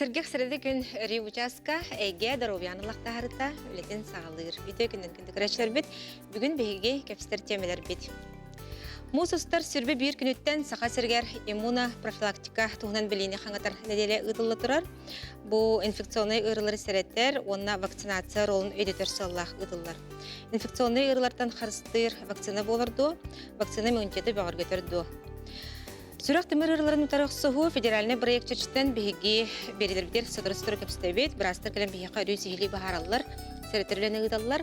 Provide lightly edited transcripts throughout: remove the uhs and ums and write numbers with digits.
Сергех среде күн ри участка эге даровянылық тахарыта үлетін сағалыр. Үйте күннен күндік бит, бүгін бейге кәпістер темелер бит. Мусустар сүрбе бір күніттен сақа сергер иммуна профилактика туғынан білейіне қаңатар неделе ұдылы тұрар. Бұл инфекционный ұрылары сәреттер, онына вакцинация ролын өйдетер саллах ұдылар. Инфекционный ұрылардан қарыстыр вакцина болырды, вакцина иммунитеті бағыр көтерді. Сүрәк тимир ырыларын утарықсығы федеральный проект чечтен беги берилербитер содырыстыры көпстебет, бірастыр кілем бейеқа үрі сихили бағаралар, сәреттерлені ұдалылар.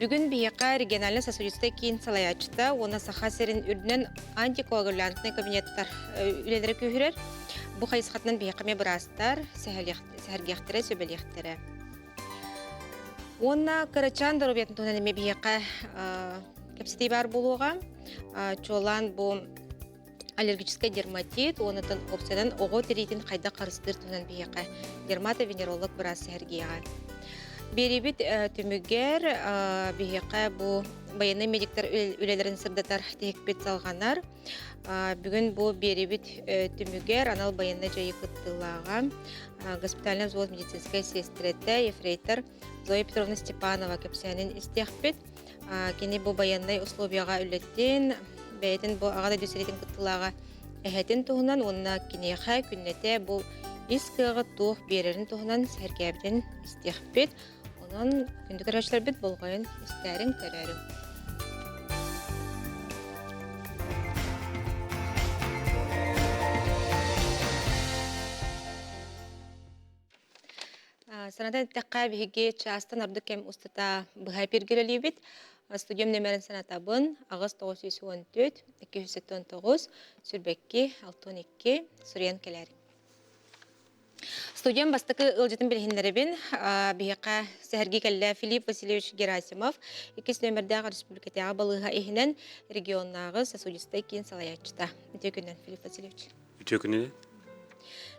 Бүгін бейеқа региональный сосудисты кейін салаячыта, оны саха серін үрдінен антикоагулянтный кабинеттар үлелері көхірер. Бұл қайысқатынан бейеқаме бірастар, сәргектері, сөбелектері. Оны Карачан дарубетін туғанеме бейеқа көпстей бар болуға, чолан бұл аллергический дерматит, онытын опциядан оғы терейтін қайда қарыстыр туынан бейеқа. Дерматовенеролог біраз сәргеға. Беребет түмігер бейеқа бұл баяны медиктар үлелерін сырдатар текпет салғанар. Бүгін бұл беребет түмігер анал баяны жайы күттілаға. Госпитальный взвод медицинская сестреті ефрейтор Зоя Петровна Степанова көпсәнін істеқпет. Кені бұл баяндай условияға үлеттен бәйтін бұл ағада дөсіретін күттілаға әхетін тұғынан, онына кенеға күннете бұл искіға тұқ берерін тұғынан сәргәбден істеқпет. Онын күнді көрәшілер бет болғайын істәрін көрәрін. Санатан тәққа бейге частан арды кәм ұстата бұғай пергелі бет. Студиям нөмерін санатабын ағыз 914-279 сүрбәкке 62 сүрен кәләрі. Студиям бастықы ұлжетін білгендері бен бейқа сәрге кәлі Филипп Васильевич Герасимов 2 нөмердегі республикатяға балыға ехінен регионнағы сосудистай кейін салаячыта. Өте күннен, Филипп Васильевич. Өте күннен?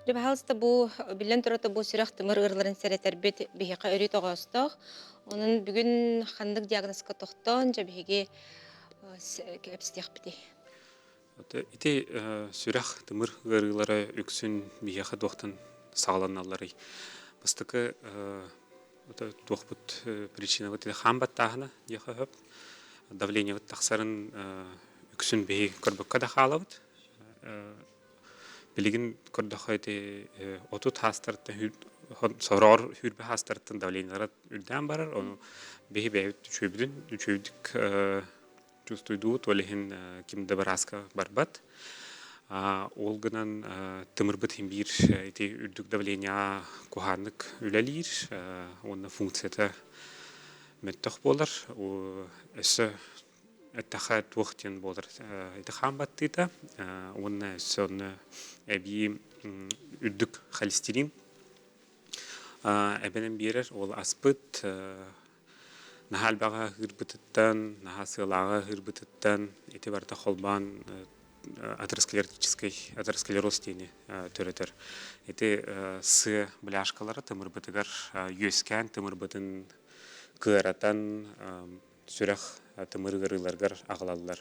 Ребахалысты бұл білен тұраты бұл сүрақ тымыр ұрларын сәреттер бет бейқа өрі тоғастық. Onun bugün xandık diagnostika toxton jabige kepstek bidi. Ити сүрәх тымыр гырылары үксүн бияха доктан сагаланалары. Бастыкы тохпут причина вот хамбат тахна яха хөп. Давление вот тахсарын үксүн бии көрбөккө да халабыт. Билигин көрдөкөйти отут хастарты Soror hürbe hastırtın davlenlere ülden barar. Onu behi behi üçüydük çustuydu. Tolehin kimde baraska barbat. Olgınan tımırbıt hem bir iti üldük davlenya kuhanlık ülelir. Onun funksiyete mettox bolar. O esse ettehat vaktin bolar. İti hambattıydı. Onun esse onu ebi üldük xalistirin. Эбенен берер, ол аспыт, нахал баға хырбытыттан, нахасылаға хырбытыттан, еті барда қолбан атеросклероз дейіне төретер. Еті сы біляшқалары тымырбытығар өскен, тымырбытын кыратан сүрәқ тымырғырыларғар ағылалылар.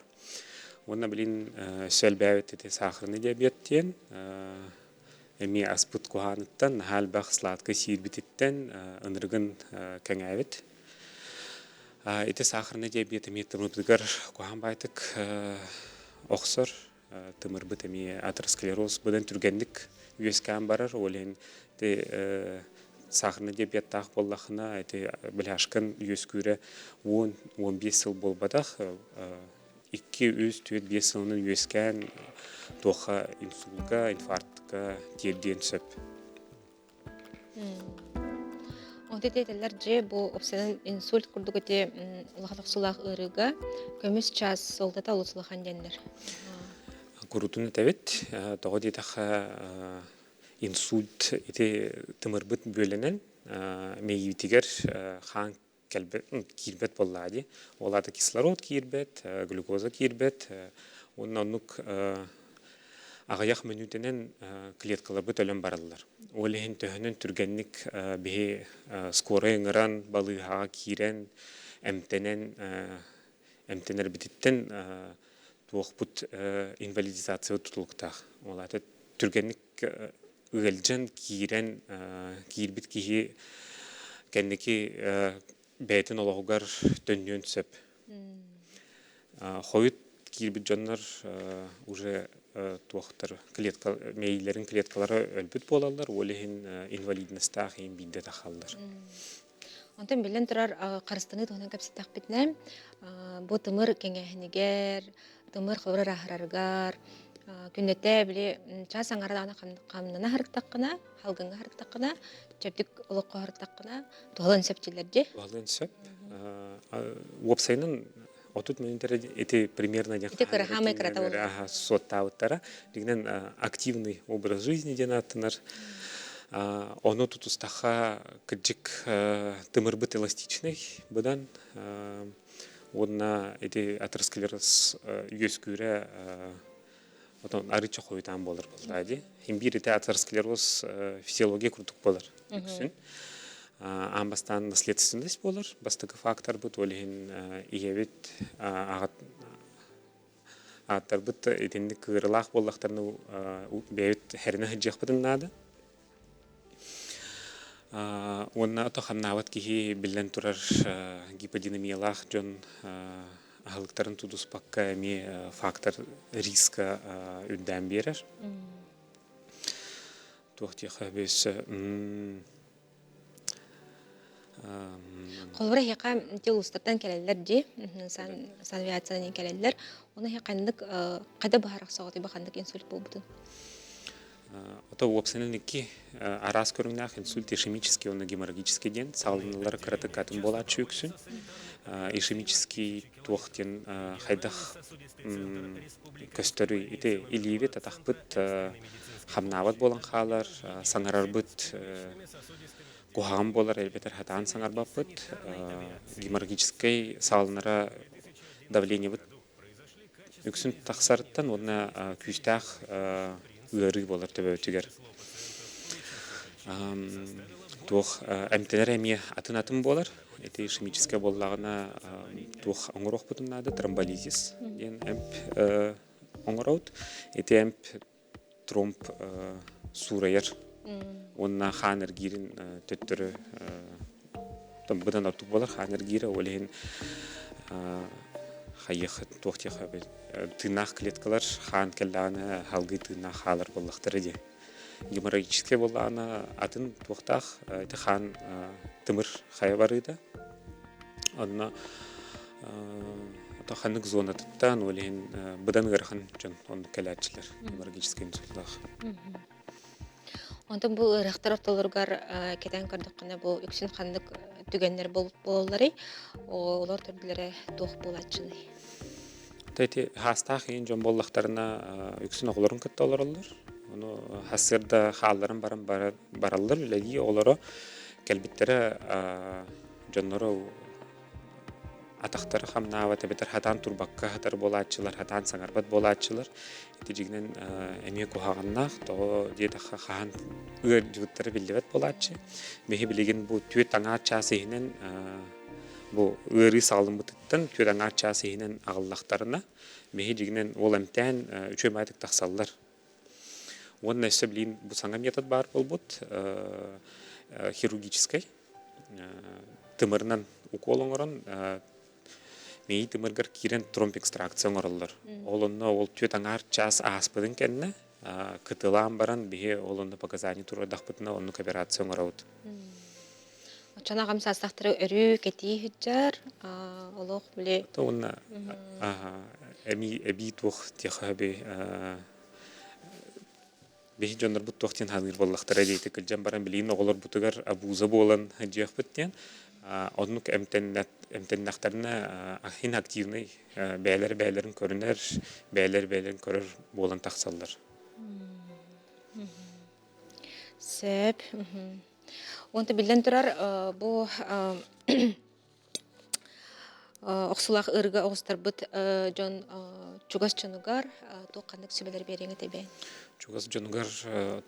Онна білін сөл бәует еті сақырны диабеттен, Эми аспыт куханыттан, хал бақ сладкы сиир бититтен, ыныргын кәңәвет. Эти сахарны диабеты ми тымырбыдығар кухан байтык оқсыр, тымырбыт эми атеросклероз бұдан түргендік үйескән барар. Олен сахарны диабет тақ боллақына, біляшқын үйескүрі 10-15 сыл болбадақ, 2-3-5 сылының үйескән тоқа инсулға, инфарктқа терден сөп. Оңды дейтелер же бұл опсияның инсульт күрді көте ұлғалық сұлақ ұрыға көміс час солдата ұлысылыған денлер. Күрутын өтәвет, тоғы дейтаға инсульт тымырбыт бөлінен мейгітігер қан кирбет боллады. Олады кислород кирбет, глюкоза кирбет, оннанлық ағаяқ мүнітінен клеткалар бұт өлім баралылар. Олеген төхінен түргенлік бе скоры ыңыран, балыға кирен, әмтенер бітіттен туох бут инвалидизация tutulukta. Olata türgenlik ылжан киирен киирбит киһи кэнники бэйтин олоғугар төннүөн сөп. Хойут киирбит дьоннор уже туохтар мейлерин клеткалары өлбүт болалар, олехин инвалидностаах ин бидде тахаллар. Онтон билен турар қарыстыны туһунан кэпситтах битнэ. Бу тымыр кеңэхинигер, тымыр ховрар ахараргар, күннетэ били час аңарадагына камнына харыктаккына, халгынга харыктаккына, чөптүк олоққа харыктаккына, туһалан сөпчилерди. Туһалан сөп. Уопсайнын отут минуттер эти примерно Ити кырахамай кыратабыл. соттауттара. Дигнен активный образ жизни денаттынар. Оно тут устаха кыджик тымырбыт эластичный быдан онна эти атеросклероз үескүрэ отон арыча койтан болар болду. Химбир эти атеросклероз физиология курдук болар. Амбастан наследственность болар. Бастыгы фактор бут олихин иевит аттар бут этинди кырылах боллактарны бейт херне хыджак бытын нада. Онна отохамнават кихи билен турар гиподинамиялах жон ахылыктарын тудус пакка эми фактор риска үндән берер. Туохтиха бес Колбура хека тилустаттан келелер ди, санвиациядан келелер. Оны хекандык кайда бахарак сагаты бахандык инсульт болбутун. Это уопсенники арас көрүннах инсульт ишемический, он геморрагический ден, салыналар каратыкатын болат чөксүн. Ишемический туохтен хайдах көстөрү ите иливет атахбыт хамнават болан халар, саңарарбыт кухаган болар элбетер хатан саңарбаппыт, геморрагический салынара давление быт үксүн тахсарыттан онна күстах ыры болар төбөтүгер. Тух эмтелер эми атын болар. Это ишемическая боллагына тух оңорох бутуннады тромболизис ден эмп оңорот. Это эмп тромб сурайыр. Онна ханер гирин төттөрү там быдан артык болар ханер гире олен хайых туохтих тынах клеткалар хан келланы халгы тынах халар боллактары ди. Геморрагический болланы атын туохтах это хан тымыр хая барыда. Онна атаханнык зонатыттан олен быдан гырхан жон он келачилер геморрагический инсультлах. Онтон бу ырахтар ортолоргар кетен кырдыккына бу үксүн хандык түгеннер бололары, олар төрдүлөрө туох болачыны. Тэти хастах ин жон боллактарына үксүн оглорун кытта олороллор. Ону хасырда хаалларын бараллар, леги олоро келбиттере жонноро атактары хамнава тебетер хатан турбакка хатар болачылар, хатан саңарбат болачылар. Эти жигнен эме кухаганнах то диетаха хаан ыр жуттары билебет болачы. Мехи билеген бу түет аңа часыйнен бу ыры салымбыттан түет аңа часыйнен агыллактарына мехи жигнен ол эмтен үчө майтык таксаллар. Он нәсе билин бу саңа метод бар болбут хирургической тымырынан укол оңорон мей тымыргар кирен тромб экстракция оңороллор. Олонно ол түет аңар час аспыдын кенне кытылан баран бие олонно показания тура дахпытына онну операция оңорот. Чана гамса сахтыры өрү кети хиджар, олох биле. То онна эби тух техабе бехи жондар бут тохтен хазыр боллактара дейти кылжан баран билин оголор бутугар абуза болан хажыахпыттен оннук эмтеннактарына хин активный бәйлерин көрүнөр, бәйлерин көрөр болан таксаллар. Сөп. Онта билен турар бу оксулак ырга огустар бут жон чугас чонугар то кандык сүбелер береңе тебе. Чугас жонугар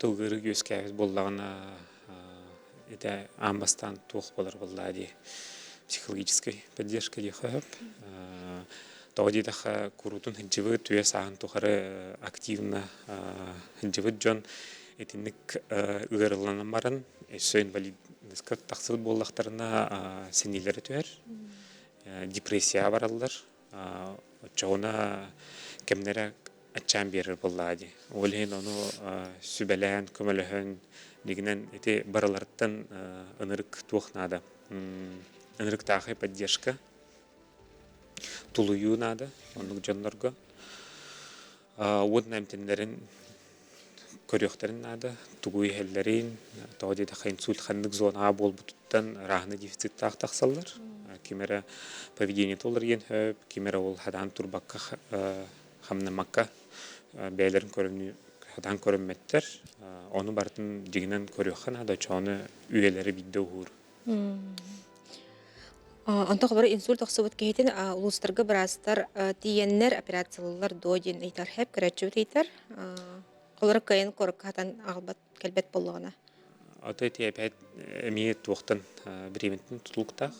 тылгыры көскәбез боллагына это амбастан тух болар боллади психологической поддержкой дихаб. Тоди даха курутун хинживы туя саан тухары активно хинживы жон этинник ыгырыланан барын өссө инвалидскка тахсыл боллактарына сенилери түер. Депрессия бараллар. Очоғына кемнере ачаан берер боллаади. Олейн ону сүбелән, көмөлөһөн дигинен эти бараларттан ынырык туохнада. Ынырык тахы поддержка. Тулую нада, онук жоннорго. Уон эмтендерин көрөктерин нада, тугуй хеллерин, тоди да инсульт ханнык зона болбутуттан рахны дефицит тахсаллар. Кимера поведение толар ген хөп, кимера ол хадан турбакка хамнамакка бәйлерин көрүнү хадан көрүнметтер. Оны бартын дигинен көрөкхан да чоны үелери бидде ур. Антон хабар инсульт оксобут кейтен улустарга брастар тиеннер операциялар додин эйтар хеп керечүт эйтар. Олар кайын коркатан албат келбет болгона. Ата опять имеет туохтан беременный тутулуктах.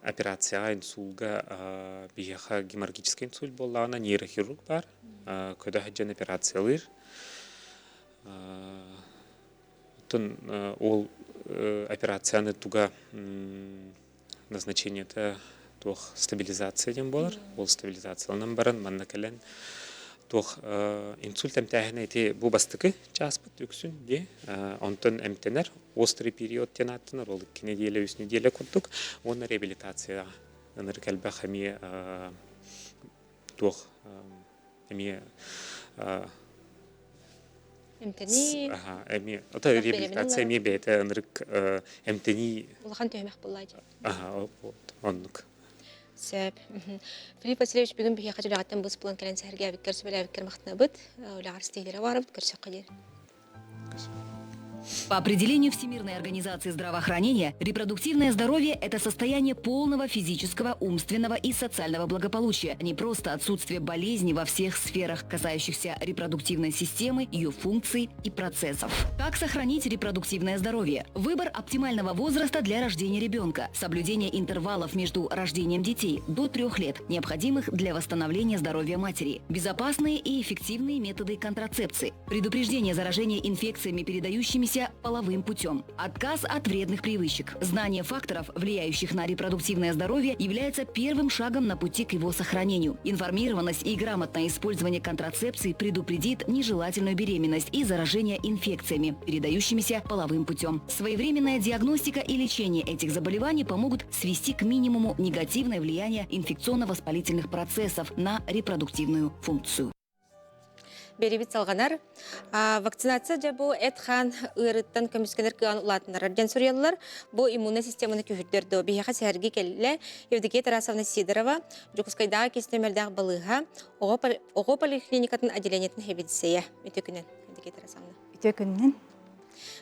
Операция инсульга бияха геморрагический инсульт боллана нейрохирург бар. Көдө хаджан операциялар. Тон ол операцияны туга назначение это тух стабилизация дем болар. Ол стабилизацияланан баран манна келен тух инсульт эмтәһенә ите бу бастыкы часпыт үксүн де онтон эмтенер острый период тенаттынар ол 2 неделя 3 неделя курдук оны реабилитация ыныр калба хами тух эми Эмтени эми ата реабилитация эми бете ынырык эмтени улахан төймәк буллайды. оннук Сәп. Филипп Васильевич бүгін бихе қажылағаттан бұз бұлан кәлін сәрге әбіккер сөбәлі әбіккер мақтына бұд. Олағар стейлері барып, көрсек қадер. По определению Всемирной организации здравоохранения, репродуктивное здоровье – это состояние полного физического, умственного и социального благополучия, а не просто отсутствие болезней во всех сферах, касающихся репродуктивной системы, ее функций и процессов. Как сохранить репродуктивное здоровье? Выбор оптимального возраста для рождения ребенка, соблюдение интервалов между рождением детей до 3 лет, необходимых для восстановления здоровья матери, безопасные и эффективные методы контрацепции, предупреждение заражения инфекциями, передающимися половым путем, отказ от вредных привычек. Знание факторов, влияющих на репродуктивное здоровье, является первым шагом на пути к его сохранению. Информированность и грамотное использование контрацепции предупредит нежелательную беременность и заражение инфекциями, передающимися половым путем. Своевременная диагностика и лечение этих заболеваний помогут свести к минимуму негативное влияние инфекционно-воспалительных процессов на репродуктивную функцию. Беребит салганар. Вакцинация жа бу этхан ырыттан көмүскенер кыган улатынар. Ден сурьялылар бу иммунный системаны күхүрдөрдө. Бияха сәрги келле Евдокия Тарасовна Сидорова Жукускайдага кестемердах балыга ого поликлиникатын отделениятын хебедисея. Өтөкүнен Евдокия Тарасовна. Өтөкүннен.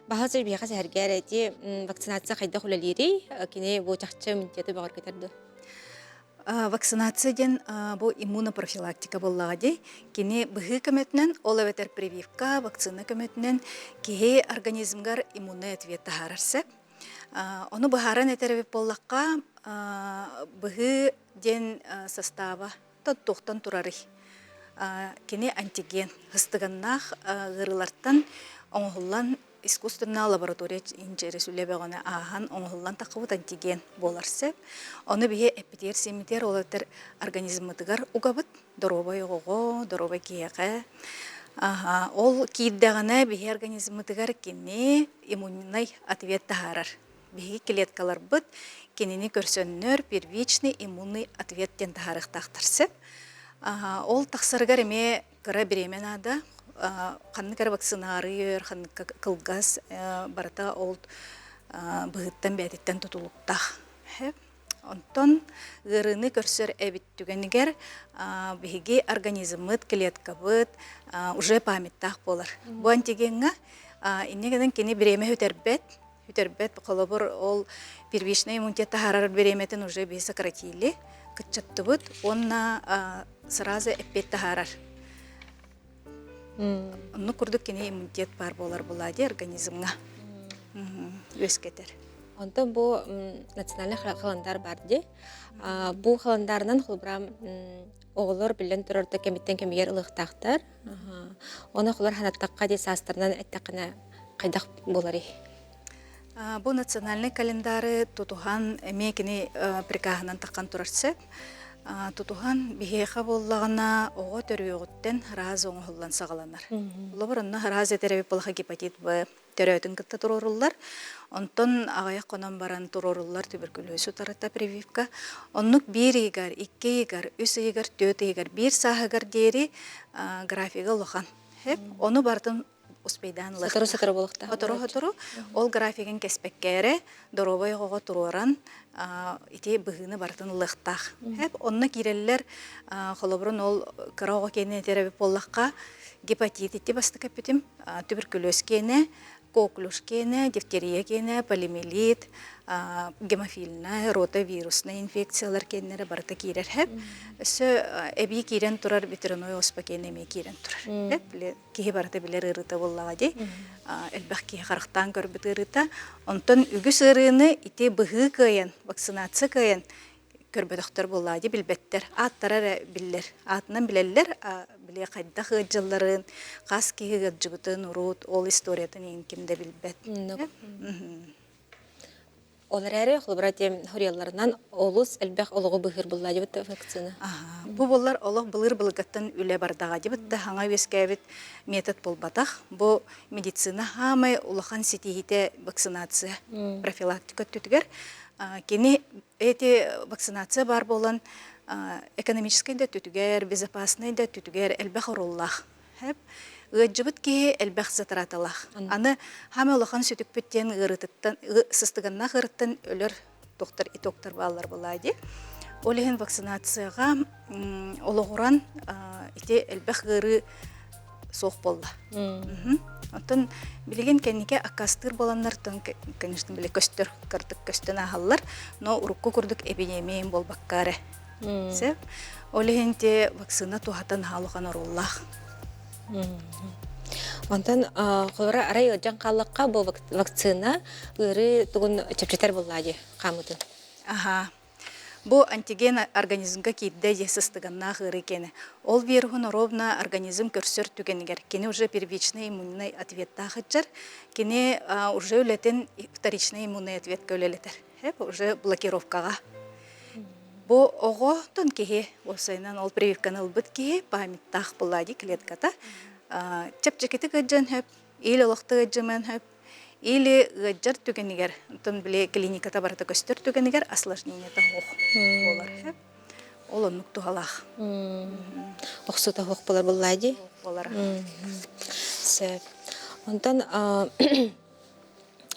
Бахазыр бияха сәрги әрети вакцинация хайда хулалири. Кине бу чакчы ментеты багыр кетерді. Вакцинацияден бу иммунопрофилактика боллагы кини быгы көмөтүнөн ол эветер прививка вакцина көмөтүнөн кихи организмгар иммунный ответ тахарарсы. Оны бахаран этеребип боллакка быгы ден состава тоттуктан турары. Кини антиген хыстыганнах гырыларттан оңгуллан искусственная лаборатория инжересүле бегоне ахан оңгуллан такыбыт антиген боларсы. Оны бие эпитер семитер олатер организмытыгар угабыт доробай ого, доробай кияка. Ол кийддагана бие организмытыгар кини иммунный ответ тахарар. Бие клеткалар быт кинини көрсөннөр первичный иммунный ответ тен тахарык тактырсы. Ол таксыргар эме кыра беременада ханныкар вакцинарыйыр, ханныкка кылгас барата ол быгыттан бәдеттен тутулуктах. Онтон гырыны көрсөр эбиттүгенигер биги организмыт клеткабыт уже памяттах болар. Бу антигенга иннегеден кини береме хөтербет колобор ол первичный иммунитет тахарар береметен уже би сократили, кытчаттыбыт, онна сразу эппет тахарар. Ну курдук кини иммунитет бар болар булади организмга. Өскетер. Онтон бу национальный календар бар ди. Бу календардан хулбрам оғылар білен тұрарда кеметтен кемегер ылықтақтар. Оны құлар ханаттаққа де састырынан әттақына қайдақ болары. Бу национальный календары тутухан эмекини прикахынан таққан турарсы. Тутухан бихеха боллагана ого төрүгөттен раз оңоллан сагаланар. Лоборунна раз этереби болха гепатит Б төрөтүн кытта туруруллар. Онтон агая конон баран туруруллар туберкулезу тарата прививка. Оннук 1 игар, 2 игар, 3 игар, 4 игар, 1 сахагар дери графига лохан. Хеп ону бартын успейдан лыхта. Сатыру болықта. Хотору. Ол графиген кеспеккере доробой гого туруран ити быгыны бартын лыхтах. Хеп онна киреллер холобрун ол карого кене терапия боллакка гепатит ити басты капитим, туберкулез кене, коклюш кене, дифтерия кене, полимелит, гемофильная, ротавирусная инфекциялар кеннере барта кирер хеп. Сө эби кирен турар ветериной оспа кене ме кирен турар. Хеп кихи барта билер ырыта боллага ди. Элбах кихи характан көрбүт ырыта. Онтон үгүс ырыны ити быгы кыйын, вакцинация кыйын көрбөтөктөр боллага ди билбеттер. Аттарар биллер. Атынан билеллер, биле кайда хыжылларын, кас кихи гыжыбытын урут, ол историятын ин кимде билбет. Олар әрі құлбыратем хұрияларынан олыс әлбәқ олығы бұғыр бұлла дебітті вакцина. Бу боллар олық бұлыр бұлғаттан үлі бардаға дебітті хаңа вескәбет метод болбатақ. Бу медицина хамай улахан сетихите вакцинация профилактика түтігер. Кені эти вакцинация бар болан экономический да түтігер, безопасный да түтігер әлбәқ ұруллақ. Ыджыбыт ки элбэх затараталах. Аны хаме улахан сүтүк бүттен ырытыттан, сыстыганна ырыттан өлөр доктор балалар болады. Олеген вакцинацияға олығыран ите элбэх ыры соқ болла. Онтон билеген кеннике акастыр боланнар, конечно, биле көстөр, кырдык көстөн ахаллар, но урукку курдук эпидемиям болбаккары. Олеген те вакцина тухатан халуған оруллах. Онтан құлыра арай ұджан қалыққа бұл вакцина үрі тұғын чепчетер болады қамыды. Бұл антиген организмға кейді есістігінна ғыры кені. Ол вирухын ровна организм көрсір түгенігер. Кені уже первичный иммунный ответта ғыджар. Кені уже өлетін вторичный иммунный ответка өлелетер. Уже блокировкаға. Бұл оғы тұн кеге, осайынан ол прививканы ұлбыт кеге, памяттақ болады клетката. Чапчакеті ғыджан хөп, или олықты ғыджамен хөп, или ғыджар түгенігер. Тұн біле клиниката барыта көстер түгенігер, осложнениета оқ болар хөп. Ол онық тұғалақ. Оқсута оқ болар болады? Болар. Сөп. Онтан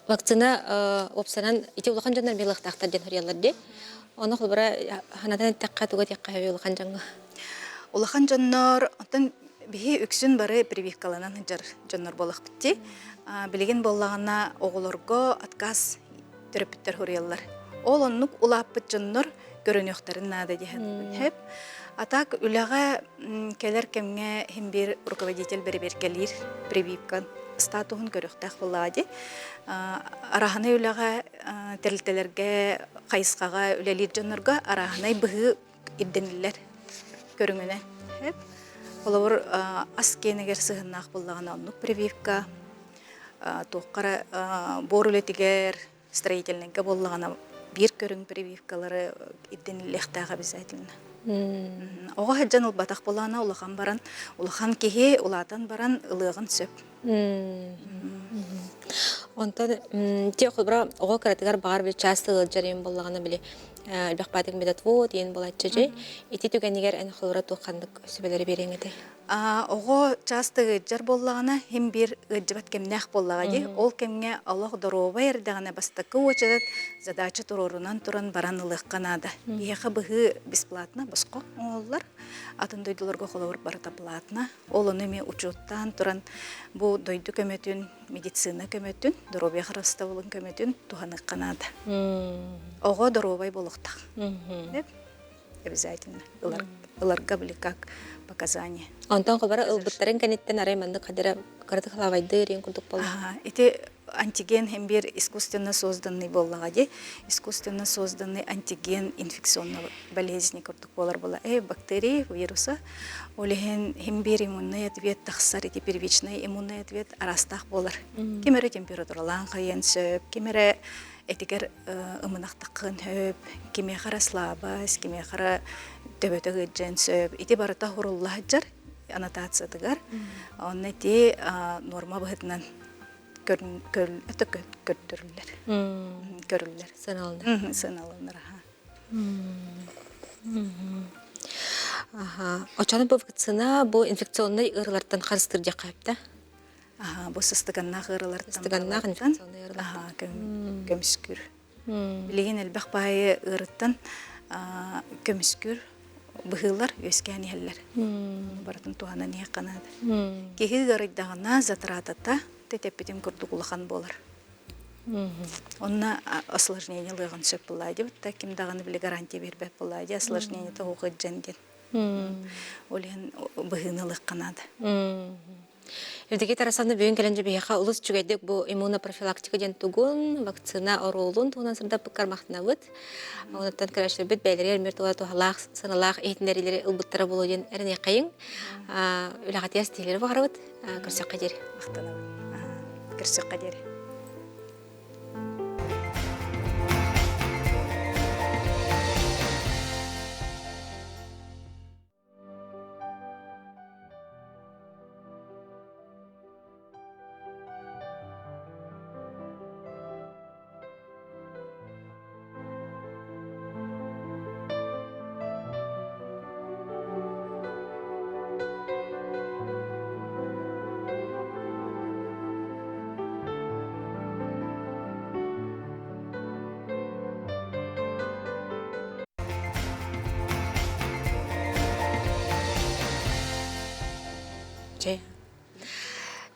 вакцина опсанан ите улақан жандар белықтақтар ден хұрияларды. Оны құлбыра ханатан әттәққа тұға текқа өй улақан жаңға? Улақан жаннар, онтан бихи үксін бары прививкаланан жаннар болық бітті. Білеген болағына оғылырға отказ түріпіттер хұриялар. Ол оннық улаппыт жаннар көрінеқтарын нады дейін хеп. Атак үліға келер кемге хем бір руководитель бері-бер келер прививкан статуғын көріқтақ болады. Араханы үліға тәрілтелерге, қайысқаға, үлелер жанырға араханы бұғы ибденілер көріңіне. Олар ас кенегер сығыннақ болағына онық прививка, тоққара бор үлетігер строительненге болағына бір көрің прививкалары ибденілектіға обязательно. Оға хаджан ол батақ болағына улахан баран, улахан кеге улатан баран ылығын сөп. Онтан те құлбыра оға қаратығар бағар бір часты жарайын болағына біле әлбәқ бәдік медотвод ең болады жай. Ити түгенігер әні құлбыра туққандық сөбелері берең еді? Оға часты жар болағына хем бір жыбат кемнәқ болаға де. Ол кемге Аллах дұрова ердіғана бастықы очадат задача тұрорынан тұран баран ылық қанады. Еға бұғы бесплатна бұсқо оғылар. Атын дойдыларға қолауыр барыта платна. Ол оны ме учеттан тұран бұл дойды көметін, медицина көметін, дұровия қырастауылын көметін туғанық қанады. Оға дұровай болуқтақ. Обязательно. Иларга были как показания. Антон құлбара ұлбыттарын кәнеттен арайманды қадыра қырды қылавайды рен күлдік болды. Эти антиген hem bir искусственно созданный боллагади, искусственно созданный антиген инфекционного болезни курдук болар була. Бактерии, вирусы, олеген hem bir иммунный ответ тахсар эти первичный иммунный ответ арастах болар. Кемере температуралан кайын сөп, кемере этигер ымынактакын хөп, кеме кара слабость, кеме кара төбөтөгө жен сөп, ити барата хуруллахжар аннотация тыгар. Онны те норма быһытынан көрдүрүлөр. Көрүлөр. Сыналыныр. Очаны бу вакцина бу инфекционный ырылардан карыстыр жакайыпта. Бу сыстыганнак ырылардан. Сыстыганнак инфекционный ырылар. Көмүскүр. Билеген элбак байы ырыттан көмүскүр быһылар өскән иһелләр. Бартын туһана не канады. Кеһи гырыйдагына затратата тетепитим курдук улахан болар. Онна осложнение лыгын сөп булайды. Бутта ким даганы биле гарантия бербеп булайды. Осложнение то угы женден. Олен быһынылык канады. Эвдеги тарасаны бүгүн келенже бияка улус жүгөйдүк бу иммунопрофилактика ден тугун вакцина оролун тугунан сырда пыккармактанабыт. Онуттан кирәшлер бит бәйләре мертуа тухалак сыналак эйтнәриләре ылбыттара болу ден эрене кайын. Үләгатияс тиләре багырбыт. Кырсак кадер. Мактанабыт. Кырсак кадер.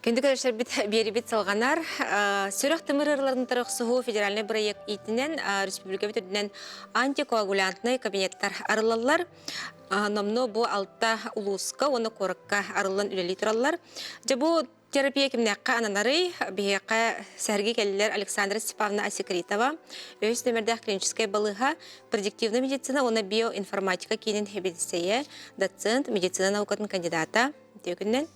Кенди көрөшөр бит бери бит салганар сөрөк тымырырларын тарыксуу федеральный проект итинен республика бүтүнөн антикоагулянтный кабинеттер арылалар. Номно бу алта улуска, оны коракка арылан үлели тураллар. Жабу терапия кимнекка ананары бияка сәрги келлер Александра Степановна Асекритова. Өз нөмердә клиническая балыга предиктивная медицина, оны биоинформатика кинен хебедисее, доцент медицина наукатын кандидата. Төгүннен.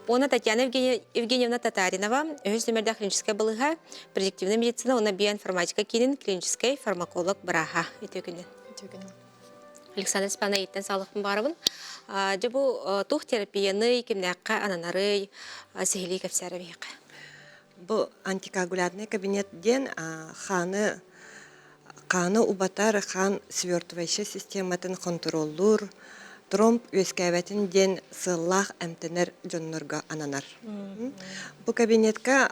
Она Татьяна Евгеньевна Татаринова, өз нөмердә клиническая балыга предиктивная медицина, оны биоинформатика кинен клинический фармаколог браха. Төгүннен. Александр Степановна еттен саалыкпын барыбын. Жабу тух терапияны кимнәкка ананары сехили кәпсәрі бейік. Бұл антикоагулятный кабинеттен қаны убатар қан свертывающий систематын контроллур, тромб өскәбәтін ден сыллах әмтенер жоннорга ананар. Бұл кабинетка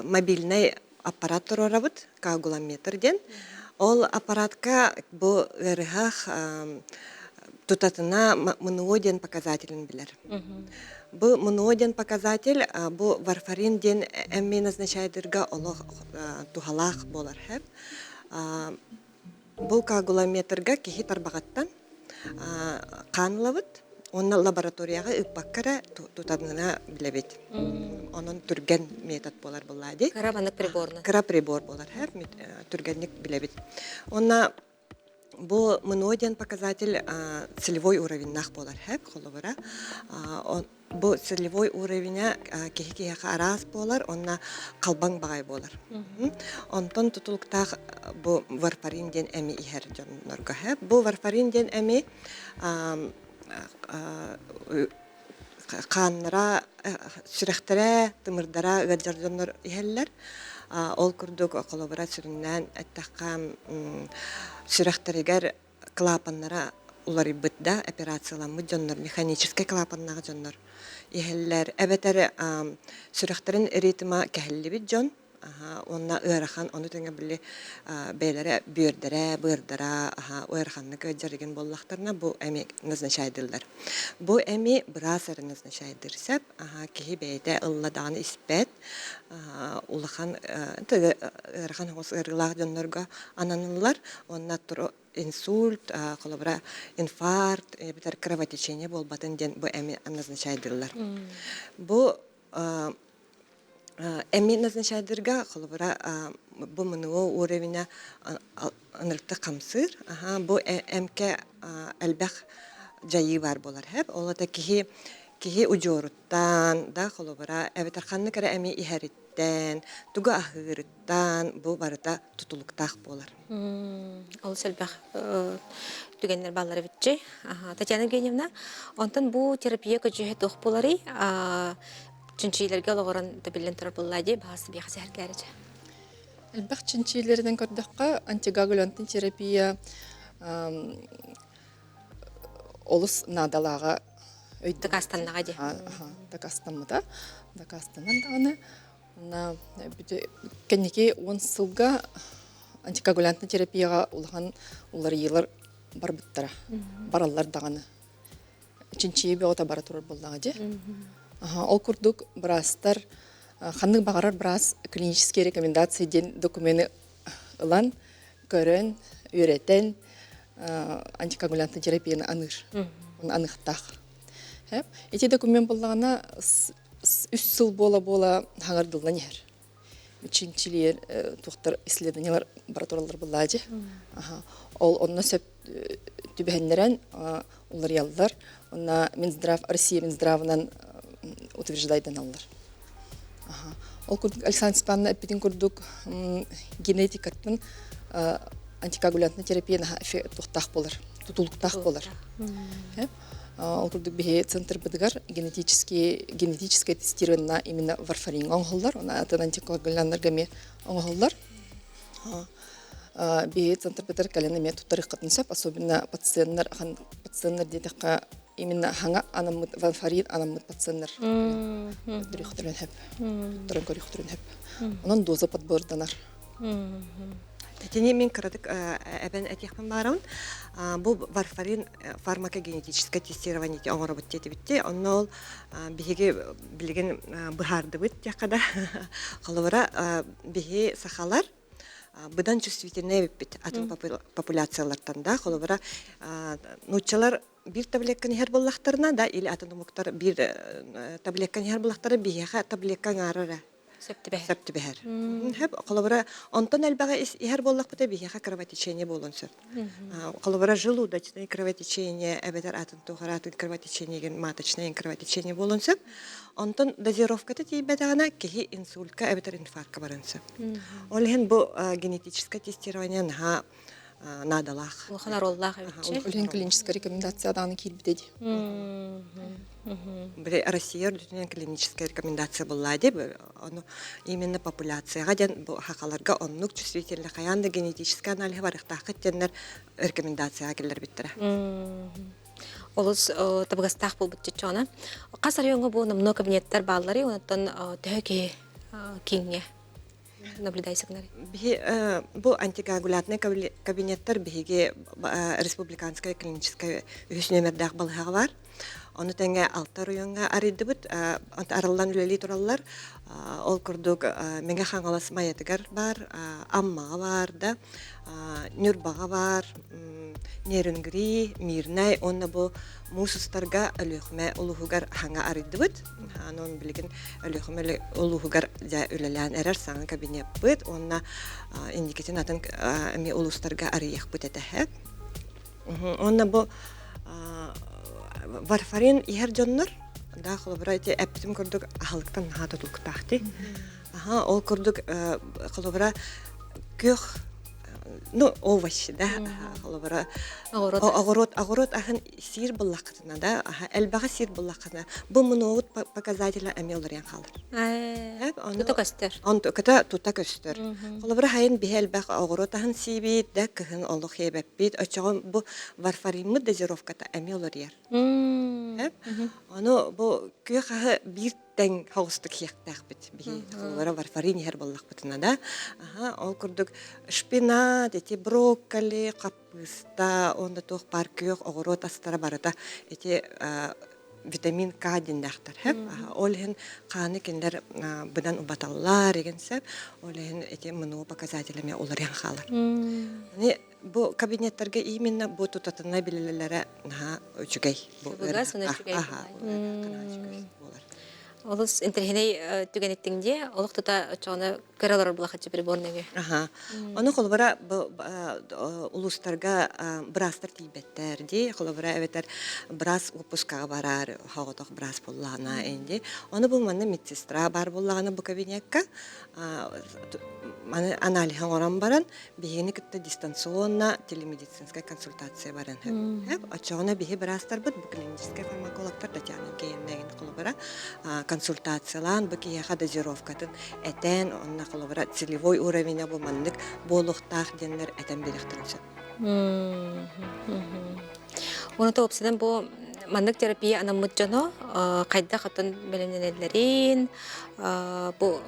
мобильный аппарат тұрарабыд, коагуламетр ден. Ол аппаратка бу гырыгах тутатына моноден показателин билер. Бу моноден показатель бу варфарин ден эмме назначайдырга олох тухалах болар хеп. Бу коагуламетрга кихи тарбагаттан канлабыт. Онна лабораторияга ыппаккара тутатына билебит. Onun түрген метод болар булады. Карабаннык приборны. Кара прибор болар. Түргенник билебит. Онна бу моноден показатель целевой уровень нах болар. Холовара. Бу целевой уровень кехи-кехи арас болар. Онна калбаң багай болар. Онтон тутулуктах бу варфарин ден эми ихер жоннорга. Бу варфарин ден эми қаннара, сүрәхтәрә, тымырдара ғаджардонлар ихәлләр. Ол күрдік қолабыра сүріннән әттәққа сүрәхтәрегер клапаннара улар ибытда операцияланмы жоннар, механический клапаннағы жоннар ихәлләр. Әбәтәрі сүрәхтәрін ритма кәхілі бит жон. Онна ырахан, оны төңе білі бәйлері бүйірдара, ыарханны көджерген боллақтарына бұл әме назначайдылдар. Бұл әме бірасары назначайдырсап, кехи бәйді ылладағаны іспәт, улахан, ырахан осы ырғылақ жонларға ананылар, онна тұры инсульт, қолабыра инфаркт, бітер кровотечение болбатын ден бұл әме назначайдылар. Бұл эми назначайдырга холбара бу мынуо уровня анырыкта камсыр. Бу эмке элбэх жайы бар болар хеп. Олата кихи ужоруттан да холбара эветарханны кара эми иһэриттен, туга ахырыттан бу барыта тутулуктах болар. Ол сөлбәк түгеннер баллары битчи. Татьяна Евгеньевна, онтон бу терапия көчүһө тух болары, чүнчилерге олорон табилен турар буллади, баасы бияхы сәргәрҗә. Элбэх чинчилерден көрдөккө антигоагулянтын терапия олус надалага Такастаннага ди. Такастанмыта. Такастаннан даганы. На кенеке 10 сылга антикоагулянтын терапияга улган улар йылар барбыттара. Бараллар даганы. Чинчи беота бара турар булдага ди. Ол курдук брастар ханнык багарар брас клинические рекомендации ден документы ылан көрөн үйрөтен антикоагулянтын терапияны аныктах. Эти документ буллагана 3 сыл бола хаңардылна нер. Чинчилер тухтар исследованиялар баратуралар буллади. Ол онно сөп түбәннәрен улар яллар. Онна Минздрав, Россия Минздравынан утверждайдан аллар. Ол курдук Александр Степановна эпидин курдук генетикаттын антикоагулянтын терапияны тухтах болар, тутулуктах болар. Ол курдук бихе центр быдыгар генетическое тестирование именно варфарин оңголлар, она атын антикоагулянтырга ме оңголлар. Бихе центр быдыгар калене ме тутарык катынсап, особенно пациенттер дедекка именно ханга анамыт варфарин анамыт пациенттер дөрөхтөрөн хеп. Дөрөн көрөхтөрөн хеп. Онун доза подборданар. Тени мен крадык эбен этихпен барун. Бу варфарин фармакогенетическое тестирование оңор битти битти. Оннол биһиге билген быхарды бит якада. Халыбара биһи сахалар быдан чувствительный бит атын популяциялардан да халыбара нучалар бир таблетканы һәр буллахтарына да или атын муктар бир таблетканы һәр буллахтары биһига таблетканы арара. Септибер. Хәп халыбара онтон әлбәгә һәр буллах бит биһига кровотечение булынсы. Халыбара желудочное кровотечение, әбәдәр атын тугыратын кровотечение ген маточное кровотечение булынсы. Онтон дозировката тибәдәгәнә кихи инсультка, әбәдәр инфарктка барынсы. Олен бу генетическое тестирование на надалах. Улхана роллах әйтче. Олен клиническая рекомендация даны килбидеди. Бре Россия дүнен клиническая рекомендация булла дип, аны именно популяцияга ден бу хакаларга оннук чувствительный хаянда генетический анализ бар тахыттеннер рекомендация келер биттер. Олус табыгастах бул бутчона. Касар йоңго бу намно кабинеттер баллары, онтон төһөке кеңге наблюдайсыңар. Бу антикоагулятный кабинеттер биге республиканская клиническая үс номердах балыга бар. Оны тәңгә 6 районга арыды бит, арылдан үлели тураллар. Ол курдук меңгә хаңалас маятыгар бар, амма бар да, нюрбага бар, неренгри, мирнай, онна бу мусустарга өлөхмә улугар хаңа арыды бит. Анын билген өлөхмә улугар да үлелән эрер саңа кабинет бит, онна индикатин атын ми улустарга арыяк бит әтәһә. Онна бу варфарин ихер жоннор да холобрайте эптим көрдүк ахалыктан хата тулктахты. Ол көрдүк холобра көх овощи да холобра огород ахын сир буллакытына да элбага сир буллакына бу мунут показателя амелорян халыр. Тутакастер. Онто ката тутакастер. Холобра хайын бихелбак огород ахын сибит да кыхын оллук хебеппит очогон бу варфарин дозировката амелоряр. Аны бу көх бир тең хаустык яктак бит. Холобра варфарин хер буллак битна да. Ол курдук шпинат, эти брокколи, капуста, онда тох паркёк огород астара барата эти витамин К диндахтар. Олхен каны киндер быдан убаталлар дегенсеп, олхен эти мыну показателями оларян халар. Ани бу кабинеттерге именно бу тутатына билелере на үчүгей. Бугасына үчүгей. Олус интерхеней түгенеттіңде, олық тұта чоғына көралар бұлақы жібір борнеге. Аха. Оны холбара улустарга брастар тийбеттер ди. Холбара эветер брас выпускага барар, хаготок брас буллана энди. Оны бу манна медсестра бар буллаганы бу кабинетка. Маны анализ оран баран, бигени кытта дистанционно телемедицинская консультация баран. Хеп, ачоғына биги брастар бит бу клиническая фармакологтар да тяны кейнеген холбара консультациялан бу кияха дозировкатын этен онна холбара целевой уровень бу маннык болуктах деннер этен берихтерсе. Оны тоопсыдан бу мандык терапия анамыт жано кайда катын беленелерин бу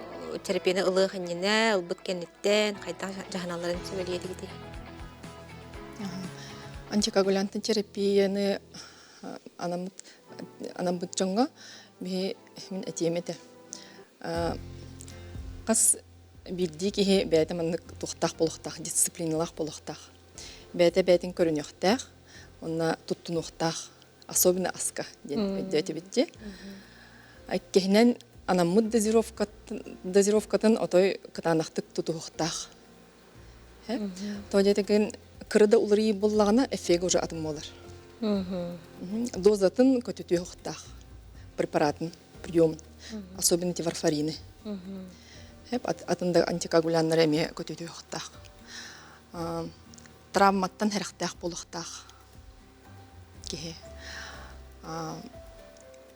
терапияны ылы ханнене ылбыт кеннеттен кайда жаханаларын сөйлейді гиди. Антикоагулянтын терапияны анамыт жоңға мен әтемеді. Қас білді кеге бәйті мандык тұқтақ болуқтақ, дисциплиналақ болуқтақ. Бәйті бәйтін көрінеқтақ, онна тұттынуқтақ, особенно аска ден өйті бітті. Кехінен анамыт дозировкатын отой кытанақтық тұтуықтақ. Тоғдетіген кырыда улыры боллағына эффег уже атым олар. Дозатын көтетуықтақ, препаратын, прием, особенно те варфарины. Атында антикоагуляннар әме көтетуықтақ. Травматтан әріқтақ болуқтақ. Кеге.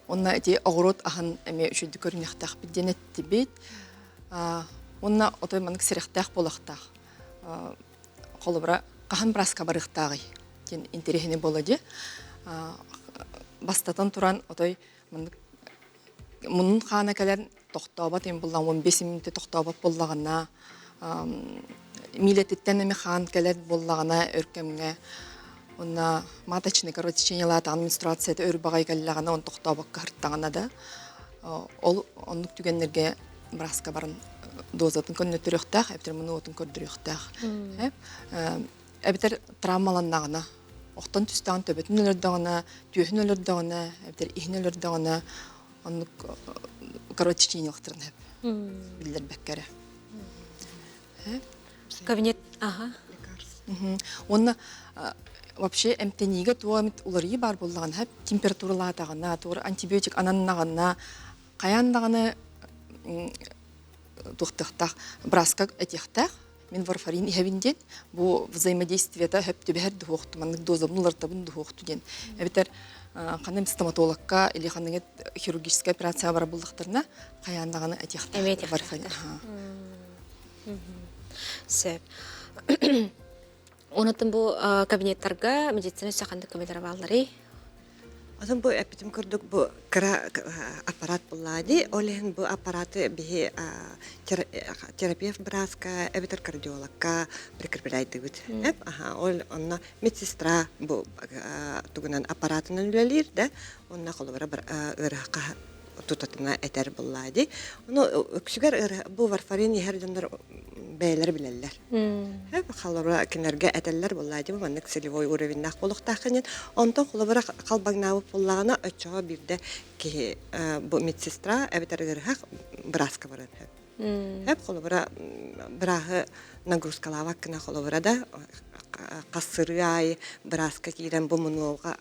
Онна әте оғырот ағын әме үшілді көрінеқтақ білден әтті бейт. Онна отой манық серіқтақ болуқтақ. Қолыбыра қахан браска барықтағы. Кен интерехіне болады. Бастатан тұран отой мұнын қағана кәлер тоқтаубат, ең болған 15 минуты тоқтаубат болағына, милететтен әме қаған кәлер болағына өркемге, онна матачны коротечениялатаған менструацияда өр бағай кәлілағына, оны тоқтаубат қағырттағына да, ол онлық түгенлерге браска барын дозатын көнне түріқтақ, әптер мұны отын көрдіріқтақ. Әбітер травмаланнағына, оқтан түстаған төбетін өлірдіғына, түйін өлірдіғына, әбітер ихін өлірдіғына, онлық коротечениялықтырын әп, білдер бәккәрі. Кабинет, ага. Онна вообще әмтенеге туамет уларыйы бар болдаған әп, температуралатағына, антибиотик ананнағына, қаяндағына туқтықтақ, браска әтектақ, мен варфарин иһәбинден, бу взаимодействиета әп төбәр дұхуқты, манның дозабын лартабын дұхуқты ден. Әбітер қаным стоматологқа или қаның хирургическая операция бар болдықтарына қаяндағына әтектақ. Варфарин. Сөп. Онытын бұл кабинеттарға медицина сақанды көмелер балары. Одан бу эпитем көрдік бу кара аппарат буллади, олен бу аппараты бихи терапевт браска, эбитер кардиологка прикрепляйды бит. Ол онна медсестра бу тугунан аппаратынан үлелер, да, онна қолыбыра бір ыраққа тутатына этер буллади. Оны өксүгер бу варфарин ехер жандар бәйлер билеллер. Халыбыра кинерге этеллер буллади, бу маннык целевой уровеннақ болуқтақынен. Онтан холыбыра қалбагнауып боллағына өтчоға бірде ки бу медсестра әбітер ырғақ браска баран. Холыбыра бірағы нагрузкалавак кына холыбыра да қасыры ай браска кейден бу мұнуға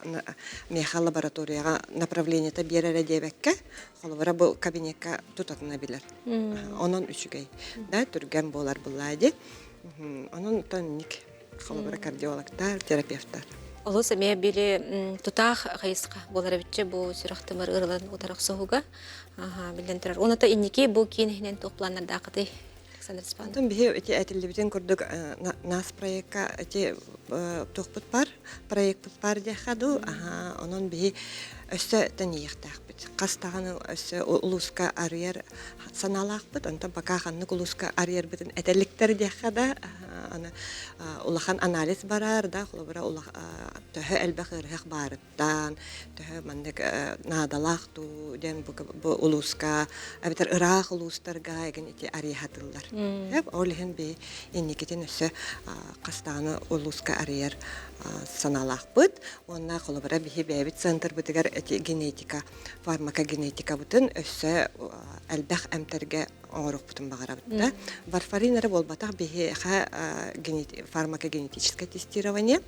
меха лабораторияға направлениета берері дебекке холыбыра бу кабинетка тутатына билер. Онын үшігей. Да, түрген болар бұлайды. Онын тонник холыбыра кардиологтар, терапевттар. Олыс әме білі тұтақ қайысқа болар әбітші бұл сүрақтымыр ұрылан отырақ соғуға білден тұрар. Оны та иннеке бұл кейінігінен тоқпланларда ақыды. Антон бихе эти әтелебеден көрдік нас проектка эти тоқпыт бар, проект бар дехаду, онын бихе өсі тәнейіқтақ бит. Қастағаны өсі улуска арьер саналақ бит, онтан бақа қанны улуска арьер бітін әтеліктер дехада, улахан анализ барар, да, құлыбыра төһі әлбәқ ұрғақ барыттан, төһі мандық надалақ ту, ден бұл улуска, әбітер ұрақ улустарға еген эти арьер хатылар. Олеген бе енекетен өсі қастағаны улуска арьер саналақ бұд. Онна қолыбыра бейбіт центр бұдығар генетика фармакогенетика бутын өссө әлбәх әмтерге оңорук бутын багара бутта. Варфарин болбатах бихи фармакогенетическое тестирование.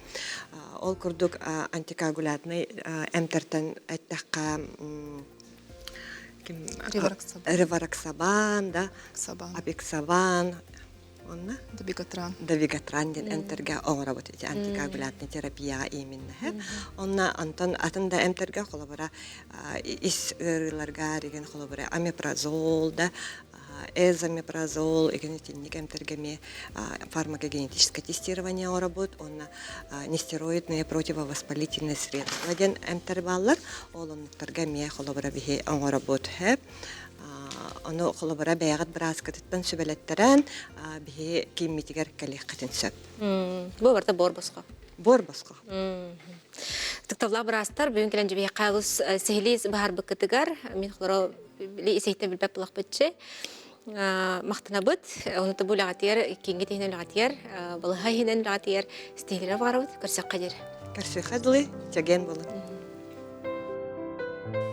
Ол курдук антикоагулятный әмтертен әттәкка Ревараксабан, да, Апексабан, Давигатран ден энтерге оңработ эти антикоагулятный терапия именно. Онна антон атында эмтерге холобара ис ырыларга деген холобара амепразол да, эзомепразол, эконетинник эмтергеме фармакогенетическое тестирование оңработ, онна нестероидные противовоспалительные средства ден эмтербаллар, олонуктаргеме холобара бихи оңработ хэп. Оно холобара бәягат браскаттан сөбелеттерен бихи киммитигер калихкатын сөп. Бу барта борбосқа. Борбосқа. Тыктавла брастар бүгүн келен жебе кагыз сехлис бахар быкытыгар мен хлоро ли исехте билбеп булак битче. Мактана бит, оны та булагатер, кинге тенен лагатер, балыхай хенен лагатер, стехлера барабыт, көрсөк кадер. Көрсөк кадлы, тяген болот.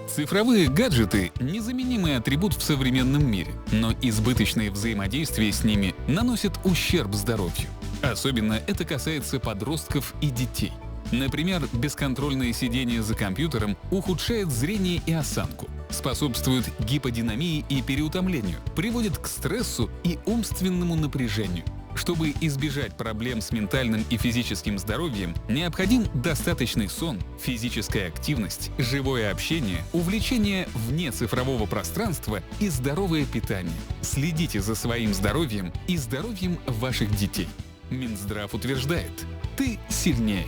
Цифровые гаджеты – незаменимый атрибут в современном мире, но избыточное взаимодействие с ними наносит ущерб здоровью. Особенно это касается подростков и детей. Например, бесконтрольное сидение за компьютером ухудшает зрение и осанку, способствует гиподинамии и переутомлению, приводит к стрессу и умственному напряжению. Чтобы избежать проблем с ментальным и физическим здоровьем, необходим достаточный сон, физическая активность, живое общение, увлечение вне цифрового пространства и здоровое питание. Следите за своим здоровьем и здоровьем ваших детей. Минздрав утверждает: ты сильнее.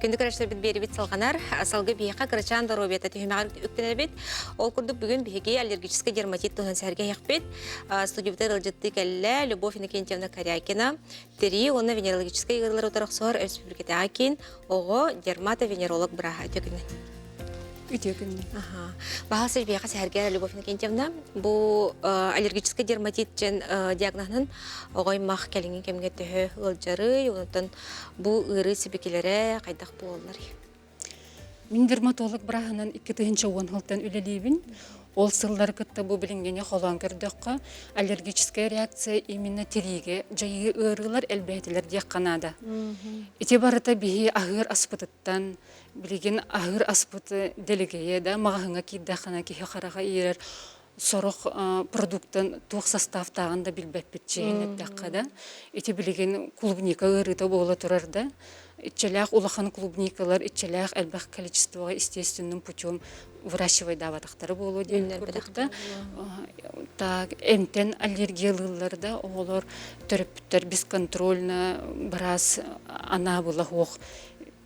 Күндік әріштер біт бері бит салғанар, асалғы бейқа қырычан даробета түйімағар үктенер бит. Ол күрдік бүгін бейге аллергический дерматит тұғын сәрге яқ бит. Студиовта рылжытты кәлі Любовь Иннокентьевна Корякина. Тери, оны венерологический ғырлар отырақ сор республиката акин, оғы дермато-венеролог бұраға өтекінен. Үтекін. Бағал сәж бейқа сәрге Любовь Иннокентьевна, бұл аллергический дерматит жен диагнозын оғай мақ кәліңген кемге түхі ғылжары, онытын бұл ұры себекелері қайдақ болалар. Мен дерматолог бірағынан 2-10 ғылтан үлелейбін. Ол сылдар кітті бұл білінгене қолан көрдіққа аллергическая реакция именно териге жайы ұрылар әлбәтілер дек қанада. Ите барыта бейі ағыр аспытыттан, білген ағыр аспыты делегея да мағыңа кейдақана кейі қараға ерер сорық продукттан туық составтағында білбәп бітчейін әттәққа да. Ите білген клубника ұрыта болы тұрар да. Итчелях улахан клубникалар, итчелях әлбәқ количествоға естественным путем выращивай даватақтары болу дейін көрдіқті. Так, әмтен аллергиялыларда оғылар түріптер бесконтрольна біраз ана бұла оқ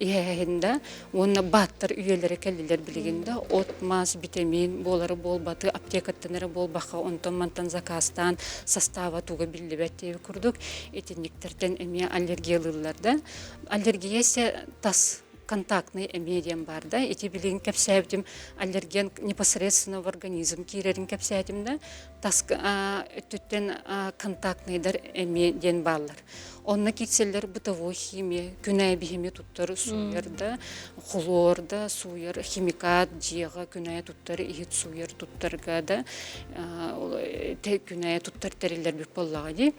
иәйінде. Оны баттыр үйелері кәлілер білігінде отмаз, витамин, болары болбаты, аптекаттанары болбақа, онтан мантан заказтан состава туға білі бәттейі көрдік. Етеніктерден әме аллергиялыларда. Аллергиясы тас контактный эмедиям бар, да, эти билин кепсәбдим аллерген непосредственно в организм кирерин кепсәдим да, тас өттен контактныйдар эмедиен баллар. Онна китселер бытовой химия, күнәй бихиме туттары суяр да, хлор да, суяр, химикат, жиға күнәй туттары, ихит суяр туттарға да, күнәй туттар тәрелер бір боллаға дей.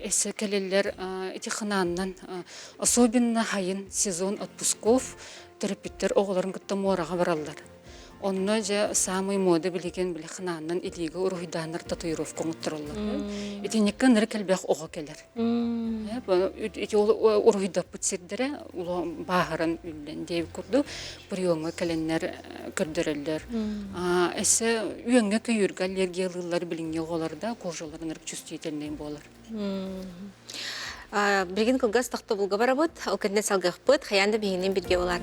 Эссе келелер эти хананнан, особенно хайын сезон отпусков, терапевттер оғыларын күтті мораға баралар. Онна же самый мода білеген біле хананнан илиге урухиданыр татуировка ұңыттырылар. Эти неккен нері кәлбәқ оға келер. Эти урухидап бұтсердері бағырын үлден дейіп күрді, приемға кәленлер күрдірілдер. Эссе үйенге көйіргі аллергиялылар білінге оғаларда қожаларын ұрып чувствительный болар. Бірген кылгас тақты бұлға барабыт, ол кәнден салғық бұд, қаянды бейінен бірге олар.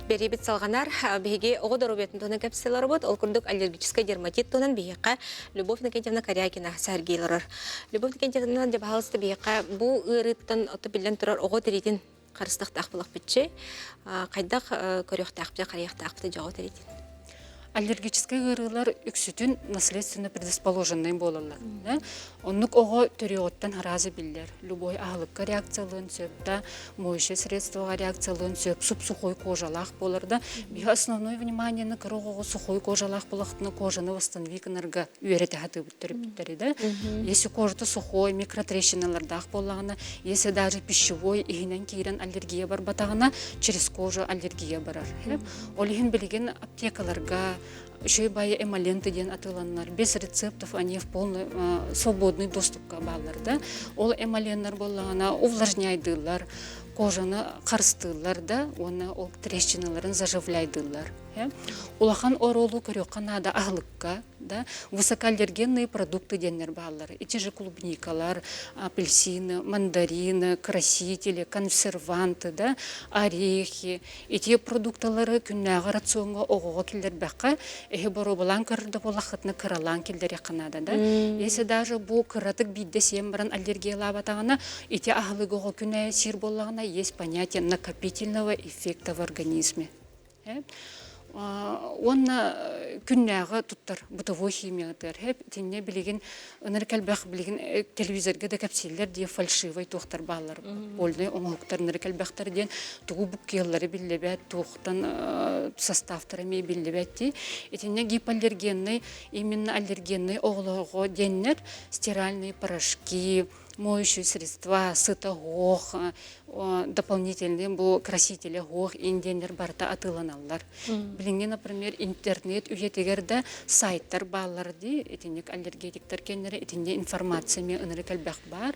Беребет салғанар, беге оғы дорубетін тоны кәпселер бұд, ол күрдік аллергический дерматит тонын бейеқа Любовь Никентьевна Корякина сәргейлерір. Любовь Никентьевна деп халысты бейеқа бұл ұрыттан оты білден тұрар оғы теретін қарыстық тақпылық бітші, қайдақ көрек тақпы, қарияқ тақпы жоғы теретін. Аллергический ырылар үксүтүн наследственно предрасположенный болалар. Оннук ого төрөттөн харазы биллер. Любой ахлыкка реакциялын сөпта, моющее средствоға реакциялын сөп, суп-сухой кожалах боларда. Биха основное внимание на корого сухой кожалах болахтына кожаны восстановить энерго үйрете хаты бүттөрүптөрү. Если кожа сухой, микротрещиналардах болағына, если даже пищевой игинен кейрен аллергия бар батағына, через кожу аллергия барар. Олихин билген аптекаларга еще и бая эмоленты ден атыланнар. Без рецептов они в полный свободный доступ к баллар. Да? Ол эмоленнар болағына увлажняйдылар, кожаны қарыстылар, да? Оны ол трещиналарын заживляйдылар. Улахан оролу көрөк нада ахлыкка, да, высокоаллергенные продукты деннер баллар. Эти же клубникалар, апельсины, мандарины, красители, консерванты, да, орехи. Эти продуктылары күннәгы рационга огого килдер бакка, боро болан көрдө болахытны кыралан килдер якынада, да. Если даже бу кыратык бидде сембран аллергия лабатагана, эти ахлыгого күнә сир боллагына есть понятие накопительного эффекта в организме. Онна күннәгы туттар бытовой химиятар хеп тинне билеген неркелбах билеген телевизорга да капсиллер ди фальшивый тохтар баллар полный оңоктар неркелбахтар ден тугу буккеллары биллебет тохтан составтарами биллебет ди тинне гипоаллергенный именно аллергенный оглого деннер стиральные порошки, моющие средства, сытогох, дополнительные красители гох, инденер барта атыланалар. Билинге, например, интернет уетегерде сайттар баллар ди, этинек аллергетиктер кеннери, этинне информациями ынырыкалбах бар,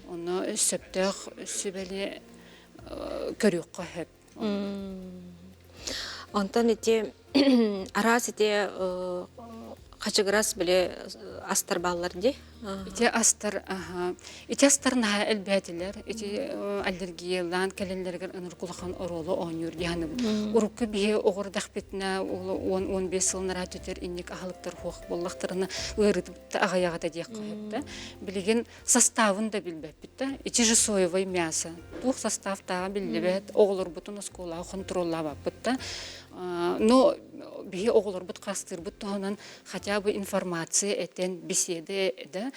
оны сөптөк сөбеле көрөккө хеп. Онтан эти арас эти қачыгырас біле астар баллар ди? Ити астар на әлбәтілер, ити аллергиялан, кәлелергер ыныр кулахан оролу оңыр дияны. Урукы бие оғырдақ бетіне 15 сылнара төтер иннек ағылықтар хоқ боллақтарына ұрытып ағаяғада дек қойыпты. Білеген составын да білбәп бітті. Ити же соевой мясо. Тух составтаға білбәт, оғылыр бұтын осколаға контроллава бітті. Но бие оғылыр бұт қастыр бұт тоғынан хотя бы информация этен беседы да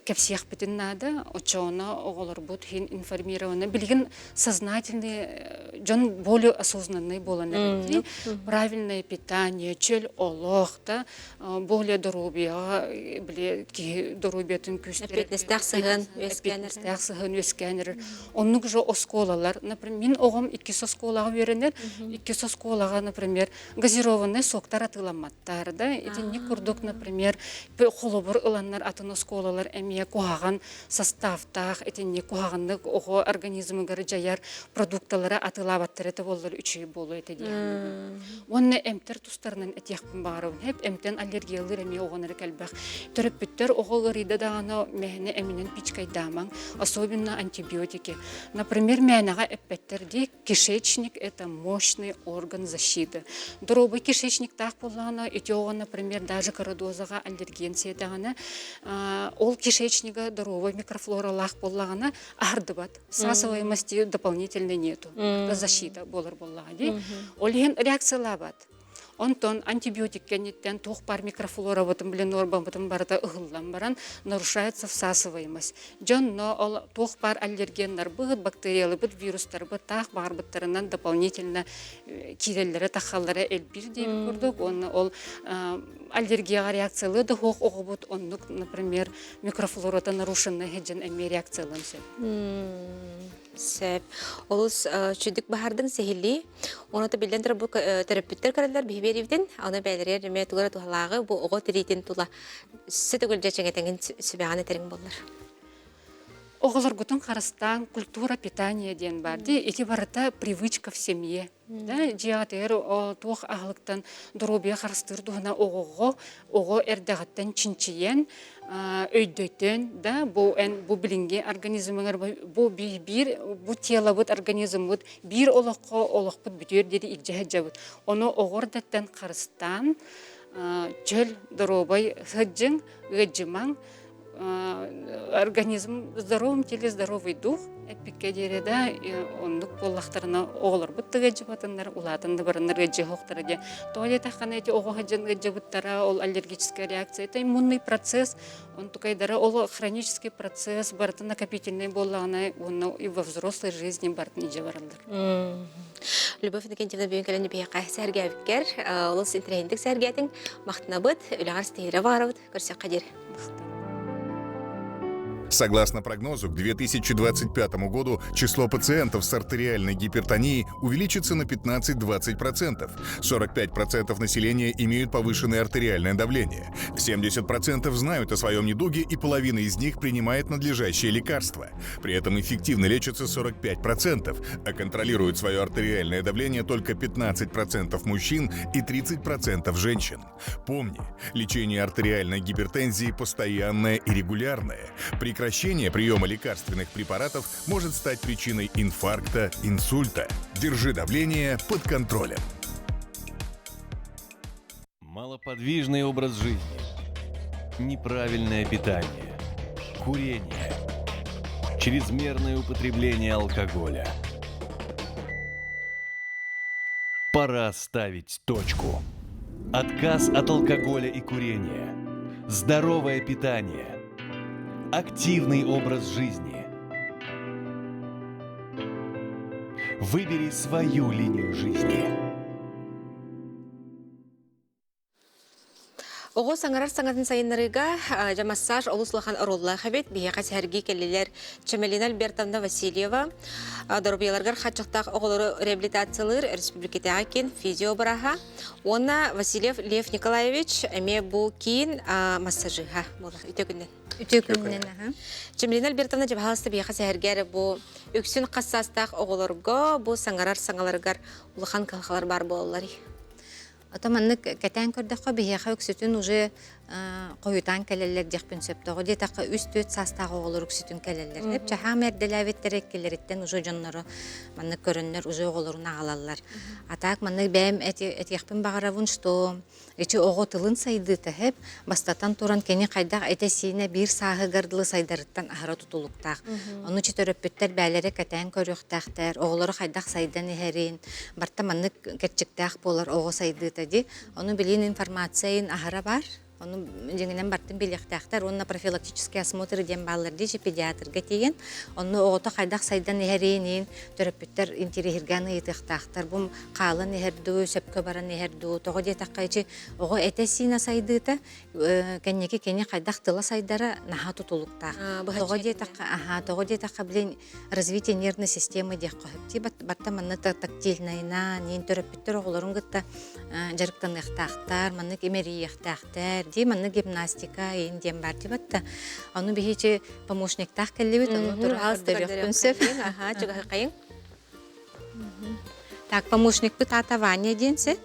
кепсиях бітін нада, очауна оғылыр бұт хин информированы. Білген сознательный, жон более осознанный боланы. Правильное питание, чөл олох, да, более дорубия, біле ки дорубиятын күстер. Әпетнестәқ сығын өскәнер. Оннық жо осколалар. Например, мен оғым 2 осколаға веренер, 2 осколаға, например, газированный соктар атыламаттар, да, эти не курдук, например, холобур ыланнар атын осколалар әмия куаған составтақ, эти не куағанлық оғы организмы гары жаяр продукталары атылабаттар еті болар үші болу еті дейін. Онны әмтер тұстарынан әтияқпын бағарауын, әп әмтен аллергиялыр әмия оғанары кәлбәқ. Түріп бүттер оғы ғырыда дағаны мәхіне әмінен пичкай даман, особенно антибиотики. Например, мәнаға әппеттерде кишечник – это мощный орган защиты. Дробы кишечник так болғаны, өте оған, например, даже кородозаға аллергенция дағаны, ол кишечнига здоровый микрофлора лах боллагана ардыбат. Всасываемости дополнительно нету. Защита болар боллагади. Олген реакция лабат. Онтон антибиотик кенеттен тух пар микрофлора ватым билен норбам ватым барата ыгыллан баран нарушается всасываемость. Жон но ол тух пар аллергеннар быгыт бактериялы быт вирустар быт тах бар быттарынан дополнительно киреллere тахаллары элбир деп көрдүк. Ол аллергияга реакциялы да хох огубут оннук, например, микрофлорада нарушенный хеджен эми реакциялансы. Сәп. Олыс чүдік бахардың сәхілі. Оны да білден тұры бұл терапевттер қаралар бейберевден, аны бәлірер реме тұғыра тұғалағы бұл оғы тірейтін тұла. Сі түгіл жәчен әтенген сөбәғаны тәрің болар. оғылар гутын қарыстан культура питания ден бар. Эти барыта привычка в семье. Да, жиатер туох ахлыктан дробия харыстыр дуна ого эрдагаттан чинчиен өйдөтөн да бу билинге организмыңар бу бир бу телабыт организмбыт бир олокпут бүтөр деди игжахажабыт. Оны огордаттан карыстан чөл дробой хыджың ыджымаң организм здоровым теле здоровый дух эпикке дереда ондук боллахтарына оголор буттыга жыбатындар улатынды барындар жыхоктары де тоде такана эти ого хаджанга жыбыттара ол аллергическая реакция это иммунный процесс он тукайдара ол хронический процесс бартын накопительный боллагана оны и во взрослой жизни бартын жыбаралдар. Любовь Никентьевна бүйінкелені бейқа сәргәвіккер, олыс интернеттік сәргәтің мақтына бұд, үліғар стейірі барауд, көрсек қадер. Согласно прогнозу, к 2025 году число пациентов с артериальной гипертонией увеличится на 15-20%. 45% населения имеют повышенное артериальное давление. 70% знают о своем недуге, и половина из них принимает надлежащие лекарства. При этом эффективно лечатся 45%, а контролируют свое артериальное давление только 15% мужчин и 30% женщин. Помни, лечение артериальной гипертензии постоянное и регулярное. Прекращение приема лекарственных препаратов может стать причиной инфаркта, инсульта. Держи давление под контролем. Малоподвижный образ жизни, неправильное питание, курение, чрезмерное употребление алкоголя. Пора ставить точку. Отказ от алкоголя и курения, здоровое питание, активный образ жизни. Выбери свою линию жизни. Оғы саңарар саңатын сайынларыға жамассаж олуслахан оролла қабет бейеқа сәргі келелер Чемелина Альбертовна Васильева дорбияларғар қатшықтақ оғылары реабилитациялыр республикетаға кен физио бараға. Оны Васильев Лев Николаевич әме бұл кейін массажыға болар. Үте күннен. Чемелина Альбертовна жабағалысты бейеқа сәргәрі бұл өксін қассастақ оғыларға бұл саңарар саңаларғар ұлыған қалқалар бар болалары. Атаманнык кәтән көрдәккә бияха үксүтүн уже коютан келелер дихпин сөптөгө де такы үстөт састагы оголор үксүтүн келелер. Хеп чаха мерделәветтер келлереттен уже жоннору манны көрөннөр уже оголоруна алалар. Атак манны бәм этихпин багаравын что эчи ого тылын сайды тәһеп бастатан туран кени кайда этесине бир сагы гардылы сайдарыттан ахара тутулуктак. Оны читөрөппөттөр бәлере кәтән көрөктәктер, оголору кайдак сайдан эхерин, барта манны кетчиктак болар ого сайды ди. Оны билин информациян ахара бар. Onu jengenen bartın bilecekler. Onun profilaktik осмотр diyem bağlar diye pediatrga tegen. Onu oğuta kaydak saydan neherinin terapötler interihirganı yetecekler. Bu kalan neherdu, sepke baran neherdu. Toğu diye takayıcı oğu etesine saydıta. Kendi kaydak tıla saydara naha tutulukta. Toğu diye takabilin развитие нервной системы diye kahipti. Batta manna taktilnayna, nin terapötler oğuların gıtta jarıktan yektaklar, mannak emeri yektaklar. Манна гимнастика индиан барти батта. Аны бихиче помощниктах келлебит, аны туралдырыктынсып. Ага, чуга кайын. Так помощник бит атавания денсе.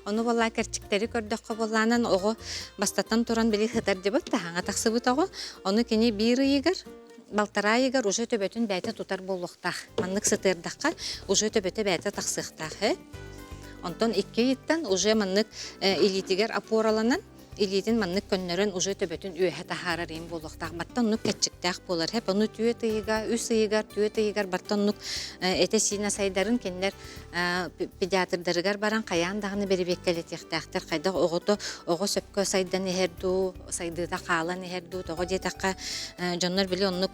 Аны валла керчиктери көрдөккө болланан ого бастатан туран били хытар дебат, ханга таксыбыт ого. Аны кени бир ыйгар балтара ыйгар уже төбөтүн бәйте тутар боллуктах. Маннык сытырдакка уже төбөтө бәйте таксыктах. Онтон 2 иттен уже маннык илитигер апораланан Илидин маннык көннөрөн уже төбөтүн үйе тахарар ем болуктак. Баттан нук кетчиктак болар. Хеп аны түйе тыйга, үс ыйгар, түйе тыйгар баттан нук этесине сайдарын кендер педиатрдарыгар баран каян дагыны беребек келетектактар. Кайда огото ого сөпкө сайдан эхерду, сайдыда калан эхерду, того жетакка жоннор били оннук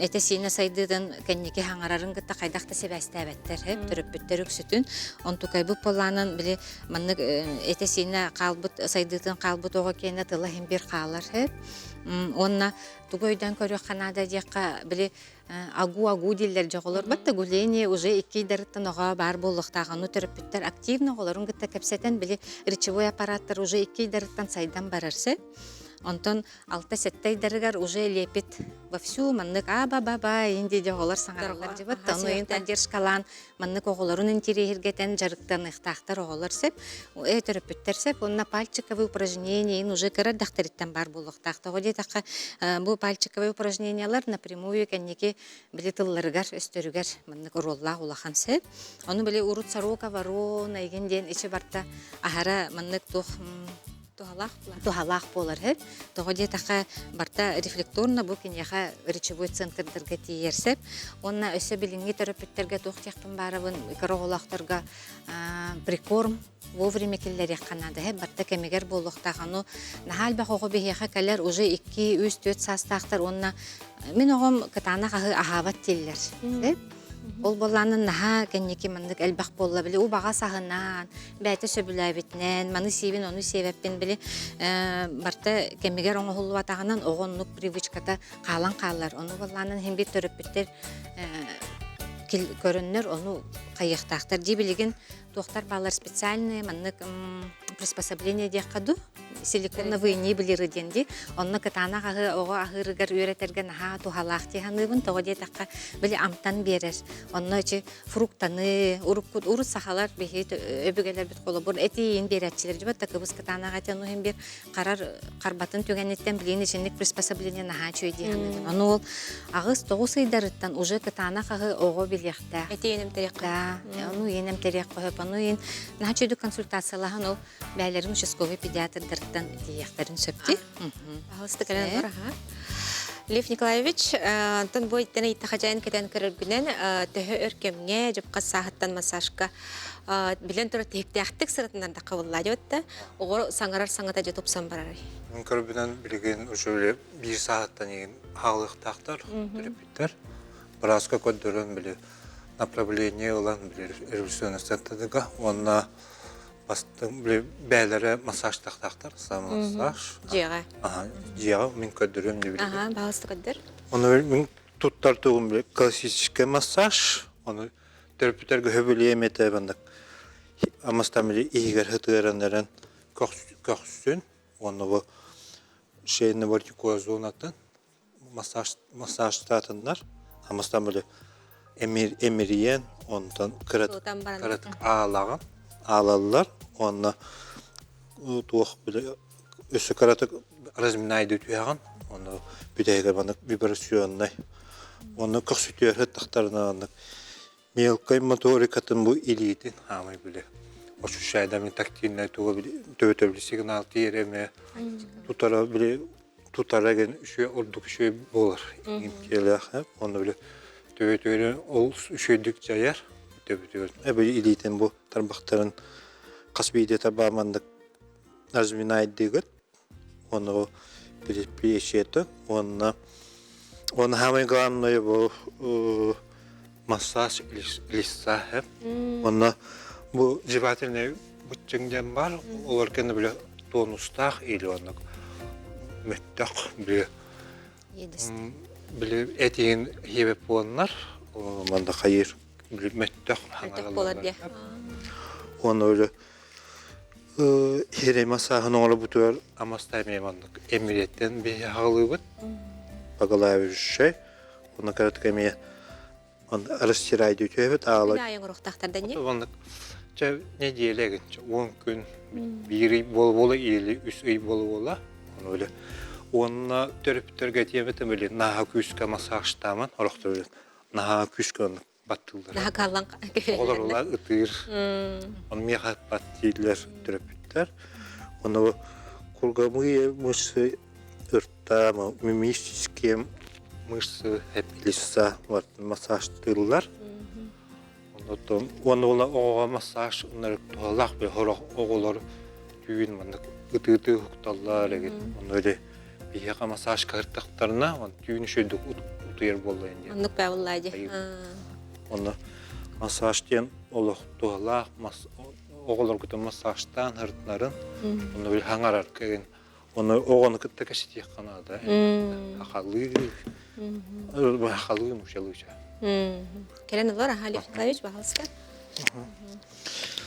этесине сайдыдан кеннеке хаңарарын гытта кайдакта себестебеттер. Хеп төрөппүттөр үксүтүн. Онтукай бу поланын били маннык этесине калбыт сайдыдан калбыт ого кенде тылахын бир калар хеп. Онна тугойдан көрө Канада жакка били агу дилер жоголор батта гуление уже 2 дарыттан ога бар болуктаганы терапевттер активно олорун гытта кепсетен били речевой аппараттар уже 2 дарыттан сайдан барарсы. Онтон алта сеттай дәргәр уже лепит вовсю маннык аба-баба инде жоголар саңаралар жибат. Оны поддержкалан маннык оголорун интерьергетен жарыктан ихтахтар оголор сеп, төрөпүттер сеп, онна пальчиковые упражнения уже кырар дахтариттан бар булуктакта. Годи такка бу пальчиковые упражнениялар напрямую кеннеки билетылларгар өстөрүгөр маннык уролла улахан сеп. Оны биле урут сорока ворона игенден ичи барта ахара маннык тух тухалах болар хеп. Тогоди така барта рефлекторна бу киняха речевой центрдерге тиерсеп, онна өсө билинги терапевттерге тухтяктын барыбын икороголактарга прикорм вовремя келлер канада хеп барта кемегер болуктагану нахал багого бехеха келер уже 2-3-4 састактар онна мен огом катана ахабат тиллер хеп. Ол болланын наха кеннеки мандык элбах болла биле у бага сагынан бәте сөбүләбитнен маны севин оны себеппен биле барта кемегер оңо хулватаганан огоннук привычката калан оны болланын хемби төрөппүттер көрөннөр оны кайыктактар дибилеген доктор балар специальные мандык приспособление дияқаду силиконовые небилери денди онны катана ого агырыгар үйрөтөргөн тухалак тиханыбын тогоде такка биле амтан берер онны чи фруктаны урут сахалар бехи өбүгелер бит коло бур этиин беретчилер жибат такыбыз катанага тену хем бир карбатын түгөнеттен билин ичиндик приспособление наха чөй диханыбын оны ол агыс тогуз ыйдарыттан уже катана ого билехте Этиенем терекка. onu yenem terek koyup onu yen naçödü konsultasyalarını o bəylərin участковый педиатрдардан diyeklerin söptü. Алысты кэлэн бар, аха. Лев Николаевич, тон бой тәне иттахажайын кетен көрілгінен төһі өркемге жыпқа сағыттан массажка білен тұры тектіяқтық сырытынларда қабыллады өтті. Оғыр саңарар саңата жетопсан барар. Мен көрбінен білген үшілі бір сағыттан еген халық тақтар, терапевттер. Біразға көддірін біле направление olan bir revizyon estetiğe onunla bastım bir beyleri masaj taktar masaj. Ciğer. Aha, ciğer min kadırım ne bileyim. Aha, bağısı kadır. Onu min tutardığım bir klasik masaj. Onu terapistler göbeleyemedi bandık. Ama stamili iyiger hıtıranların koksün. Onu bu şeyini var ki kozonatın masaj tatınlar. Ama stamili emiriyen ondan kıratık ağlalılar onunla tuğuk bile üstü kıratık razminaydı tüyağın onu büdeyge bana vibrasyonla onu köksütüyor hıttıklarına anlık miyelkay motorikatın bu iliydin hamay bile o şu şeyden taktiğinle tuğu bile dövütü signal tiyereme tutara gen şu olduk şey olur imkiyeler onu bile Tövütörün ol üşüdük cayar. Tövütörün. Böyle iliyden bu tarbakların kasbiyede tabamandık nazminaydı. Onu bir şeydi. Onu hemen kanlıyor bu masaj lissa hep. Onu bu civatine bütçengden var. Olurken böyle tonustak ili onu müttak bir bile etiğin hibep olanlar, manda hayır, bile müttak hangarlar. Onu öyle her masahın oğlu bu tür amastaymayanlık emniyetten bir halıbıt, bakalım bir şey, ona kadar kemiye, onu arastiraydı diyor, evet ağlar. Ne ayın ruhtaktardan ne? Onu ne diyelim, 10 gün biri bol ili, 3 ay bol onu öyle. Onunla terapistlerge diyemedim öyle naha küske masajtaman, orada öyle naha küske battılar. Naha kallan. Olurlar ıtır. Onu miyah battılar terapistler. Onu kulgamıya mışı ırtta, mimiskiye mışı hep lissa var masajtırlar. Onu o masaj onları tuhalak bir horak oğulları düğün mandık ıtı huktallar onu öyle bir masaj kartlarına on düğün şöyle utuyar bollayın diye. Anlık bağlayıcı. Onu masajdan olur tuhalak oğullar kutu masajdan hırtların onu bir hangar arkayın onu oğunu kıtta kaşıt yakanadı. Hakalı muşalıyca. Kelen olur ha Lef Nikolaevich bahalska.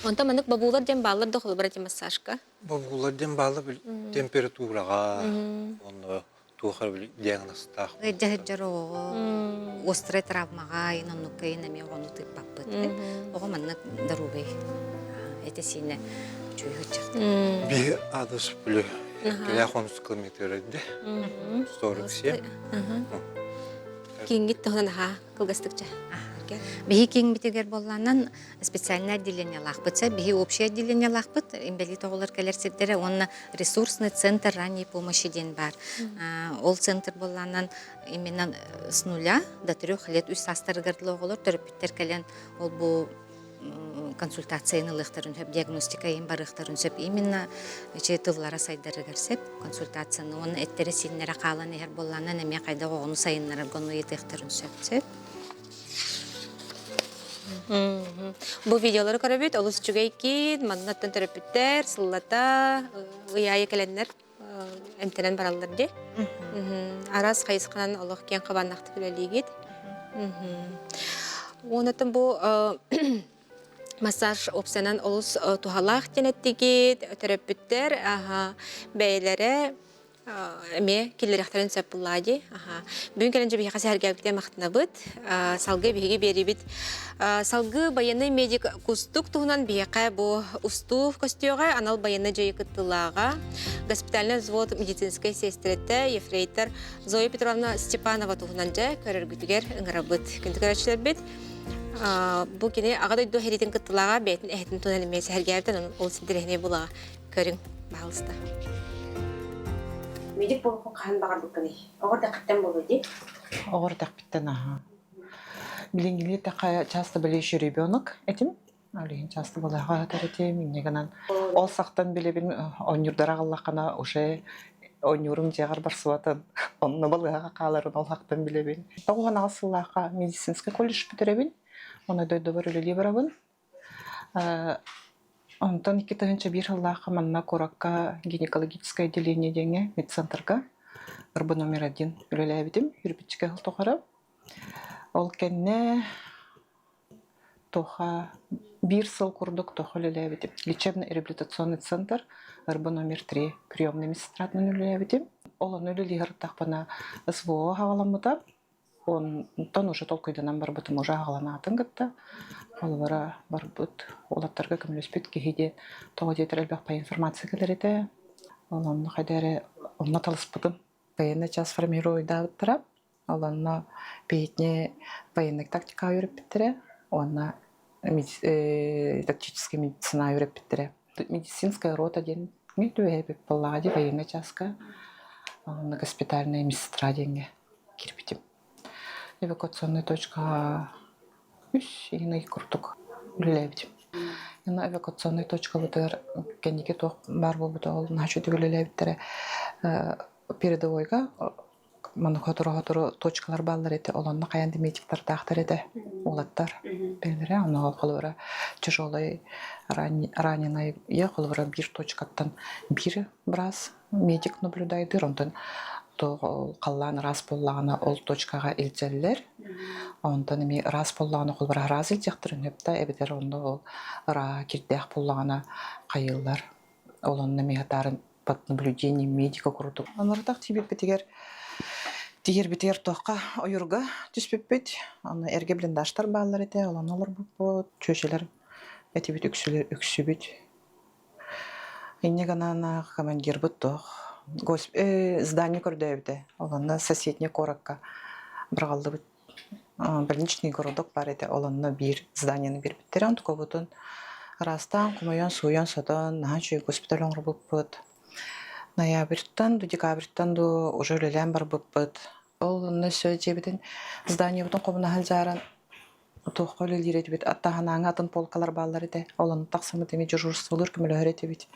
Онта манык бабулар дем баллар да холбара дем массажка. Бабуларден балы температураға, оны тухар диагностах. Жaro острый травмага иноннукка инами огону тыппаппыт. Ого маннык дарубай. Это сине чуйгучакта. Би адыс бүлі 100 километрде. 47. Кингит тохнан ха кылгастыкча. Бихи кең битегер болланан специальное отделение лахпытса, бихи общее отделение лахпыт, инвалид оғылар кәлерсеттері, онна ресурсный центр ранней помощи ден бар. Ол центр болланан именно с 0 до 3 лет үс астарыгардылы оғылар, төріпіттер кәлен ол бұл консультацияны лықтарын сөп, диагностика ең барықтарын сөп, именно тыллара сайдары көрсеп, консультацияны, оны әттері сенлері қалан егер болланан, әме қайда оғыны сайынлары гону етіқтарын сөп. Бу видеолары көрөбүт, олус чугайки, маннаттан терапевттер, сыллата, ыяйы келеннер, эмтенен бараллар де. Арас кайысқанан олық кен қабаннақты білелігет. Онатын бу массаж опсанан олус тухалақ денеттігет, терапевттер, бәйлері, эме киллерехтерин сөп буллади. Бүгүн келенже бихи сәргәбиттен мактына бит. Салгы бихиге берибит. Салгы баяны медик кустук тугунан бихи бу устув костюга, анал баяны жайы кыттылага. Госпитальный взвод медицинской сестрете ефрейтор Зоя Петровна Степанова тугунан жа көрөргүтүгер ыңырабыт. Күндүгөрөчлөр бит. Бу кине агада до херитин кыттылага бетин эхтин тунан эме сәргәбиттен ол синдирехне булага көрүң багылста. Медик болуқын қайын бағар бұққаны. Оғырда қыттан болу де? Оғырда қыттан, Билингили такая часто болеющий ребенок этим. Часто болаға тәрете, миннегінен. Ол сақтан білебін, онюрдара қалақана уже онюрым жағар барсуатын. Онны болаға қаларын ол сақтан білебін. Оған асылаға медицинский колледж бітіребін. Оны дойды бар өлелі барабын. Онтан 2001 жыллаға манна коракка гинекологическое отделение денге медцентрга ырбы номер 1 үлеләбидим юрбичке хыл тоқара. Ол кенне тоха бир сыл курдук тоха үлеләбидим. Лечебно-реабилитационный центр ырбы номер 3 приемный медсестратны үлеләбидим. Ол үлелі ғырттақпана СВО хағаламыда. Онтан уже толкойданан барбытым уже хағаланатын гытта. Олвара барбыт, олаттарға көміліспет кейде тоғы детер әлбәқ по информация келереді. Оланны қайдары онна талыспыдым. Военный час формируйда ұттыра. Оланны бейтіне военный тактика үйреп біттірі. Онна тактическая медицина үйреп біттірі. Медицинская рота ден өйбіп болағады военный часка. Оланны госпитальная медсестра денге кирпетім. Эвакуационная точка иной куртук үлеләбидим. Яна эвакуационная точка бутыр кенеке тоқ бар болбута ол начуды үлеләбиттері передовойга маны хотыру точкалар баллар еті оланна қаянды медиктар тақтар еті олаттар белдері оныға қолывыра тяжелый раненый қолывыра бір точкаттан бір біраз медик наблюдайды онтан қаллан рас боллағына ол точкаға илжелілер. Онтан еме рас боллағына қолбара рас илжектірін өпті, әбедер онда ол ра кердеқ боллағына қайылар. Олонны меғатарын под наблюдением медика құрудық. Анырдақ тигер бітер тоққа ойырға түспеппет. Аны әрге блиндаштар бағалар еті, олан олар бұп, чөшелер әтебет үксі бет. Иннеганана командир бұт тоқ. Здание көрдәбіде. Оланна соседний коракка бірғалды бұд. Больничный городок бар еді. Оланна бір зданияны бір біттері. Антықы бұдын растан, құмайан, суян, содан, нағанчы госпиталь оңыр бұп бұд. Ноябрьтан, декабрьтан уже өлелен бар бұп бұд. Оланна сөйте бітін здание бұдын қомына хал жаран. Тоққа өлелер еді бід. Аттағанаңа атын полкалар балар еді. Оланна тақсымы деме жүржұрсы олыр кімілі өр еді бід.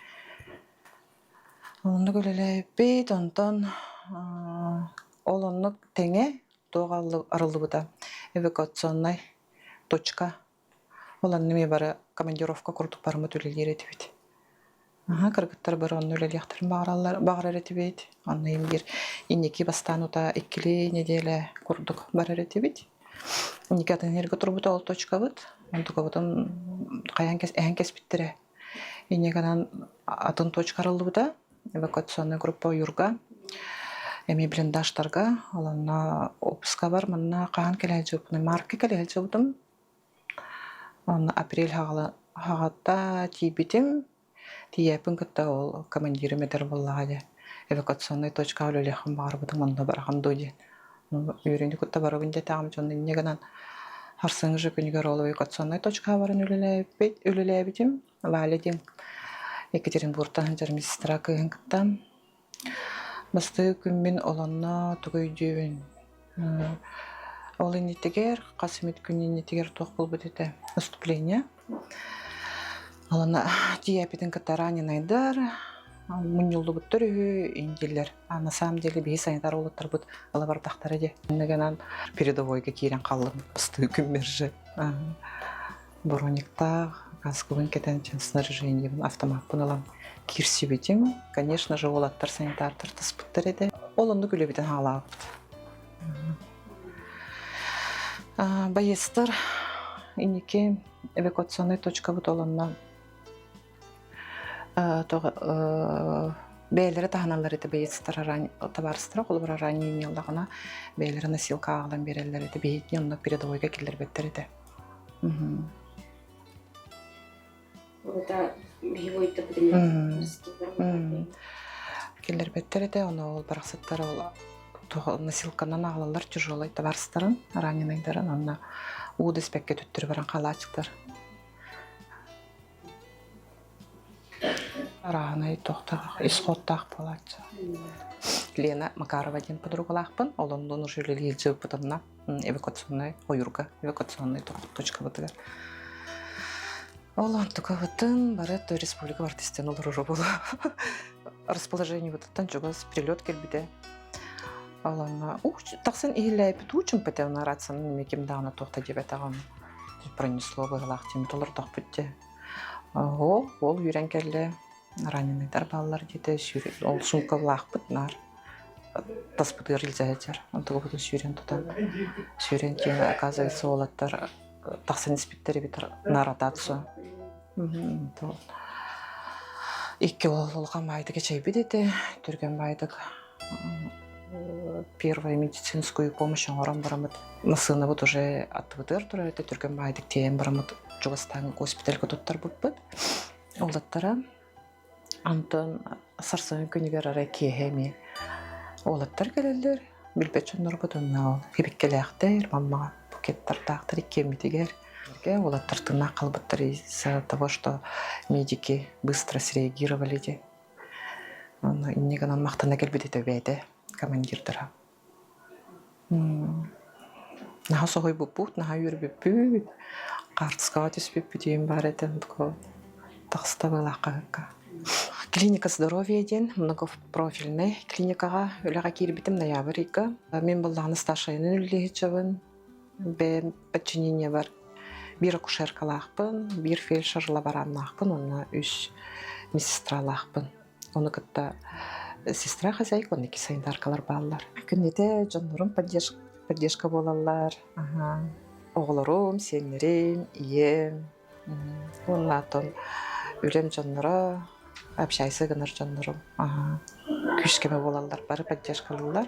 Олонны көлелі бейт, онтан олонны теңе тоғалы арылы бұда. Эвакуационный точка. Олонны ме бары командировка құрдық барымы төлелер еті бейт. Кыргыттар бір онны өлелі яқтырын бағарар еті бейт. Онны емгер инеки бастан ұта екілі неделі құрдық барар еті бейт. Никатын энерго турбута ол точка бут. Онтука бутун каян кес биттере. Инеганан атын точка арылыбыта. Эвакуационный группа юрга. Эми блиндаштарга, оланна опуска бар, манна каан келелжепуны марка келелжепутум. Он апрель хагатта тибитим. Тиепин кытта ол командиры метр боллагаде. Эвакуационный точка өлелехим бар бутум, манда барахам доди. Үйренді күтті барабын де тағым жоны негенан харсың жы күнігер ол эвакуационный точка барын өлеләбетім. Валедим Екатеринбургтан жармистра күйін кіттам. Басты күнмен оланна түгейдеуін. Ол инетігер, қасымет күн инетігер тоқ бұл бөтеті наступление. Оланна диапетін кітті ранен айдар. Мұнылды бұттыр инделер. На самом деле бей санитар олаттар бұд алабардақтары де. Негенан передовойға кейрен қалым. Басты күнмер жы. Брониктақ, газгуын кетен снаряжение автомат бұналам кирси бетим. Конечно же, олаттар санитартар таспыттар еді. Оланды күлі бетен ала бұд. Байестар инеке эвакуационный точка бұд оланна бәйлері тағаналар еті бейетстар табарыстыра, қолы бір ранение олағына бәйлері насилка ағылан берелер еті бейетіне онына передовойға келдер беттер еті. Олыда бейойты бұдың келдер беттер еті, оны ол барақсаттары насилканан ағылалар тяжелый табарыстарын, раненайдарын, онына уды спекке түттірі баран қалачықтар. Раханай тоқтақ, исходтақ болады. Лена Макарова ден подругалақпын, олондан уже елжі бұтымна эвакуационный ойырға, эвакуационный точка бұтығар. Олан тұқа бұтын барыт республика артистен олар ұры болу. Расположение бұтыттан жоғыз прилет келбіде. Олан тақсын иілі әйпіт учым пәтеуна ратсын мекем дағына тоқта деп әтағам. Пронесло бұғылақ темет олар тоқ бүтте. Ол үйрен келі. Раненайдар балалар деді, ол шумка лақпыт, нар таспыты рилзәйдер. Онтығы бұтын сүйрен тұтан. Сүйрен кейін, оказывается, олаттар тақсын іспеттері бетір нар ататсы. Икке олға майды кечей бедеді, түрген байдық. Первая медицинскую помощь орам барамыт. Масына вот уже атвыдыр тұрар еті, түрген байдық тейін барамыт. Жоғыстан госпитальға тұттар бұтпыт. Олаттара Антон сарсын күнігер арай кейхеме. Олаттар келелер, білбет жондар бұдынна ол. Хебеккелектер, мамма букеттар тақтыр иккеметігер. Олаттар тына қалбыттар из-за того, что медики быстро среагировали де. Иннеганан мақтана келбедеті бәйді командирдара. Наға соғой бұппут, наға үйір бүппут, қартысқа өтес бүппут дейін бар еден тақста бұлаққа. Клиника здоровья ден, многопрофильный клиникаға өліға келбетім ноябрьға. Мен болдағын сташайын өлігі жабын, бән подчинение бар. Bir акушеркалақпын, bir фельдшер лабораннақпын, онына 3 медсестралақпын. Оны күтті сестра хозяйка, оны 2 санитаркалар балалар. Күннете жонларым поддержка болалар. Оғыларым, сенлерім, ием. Онлатын өлем жонлары, общайсы гыныр жонларым. Күшкеме болалар, бары поддержкалылар.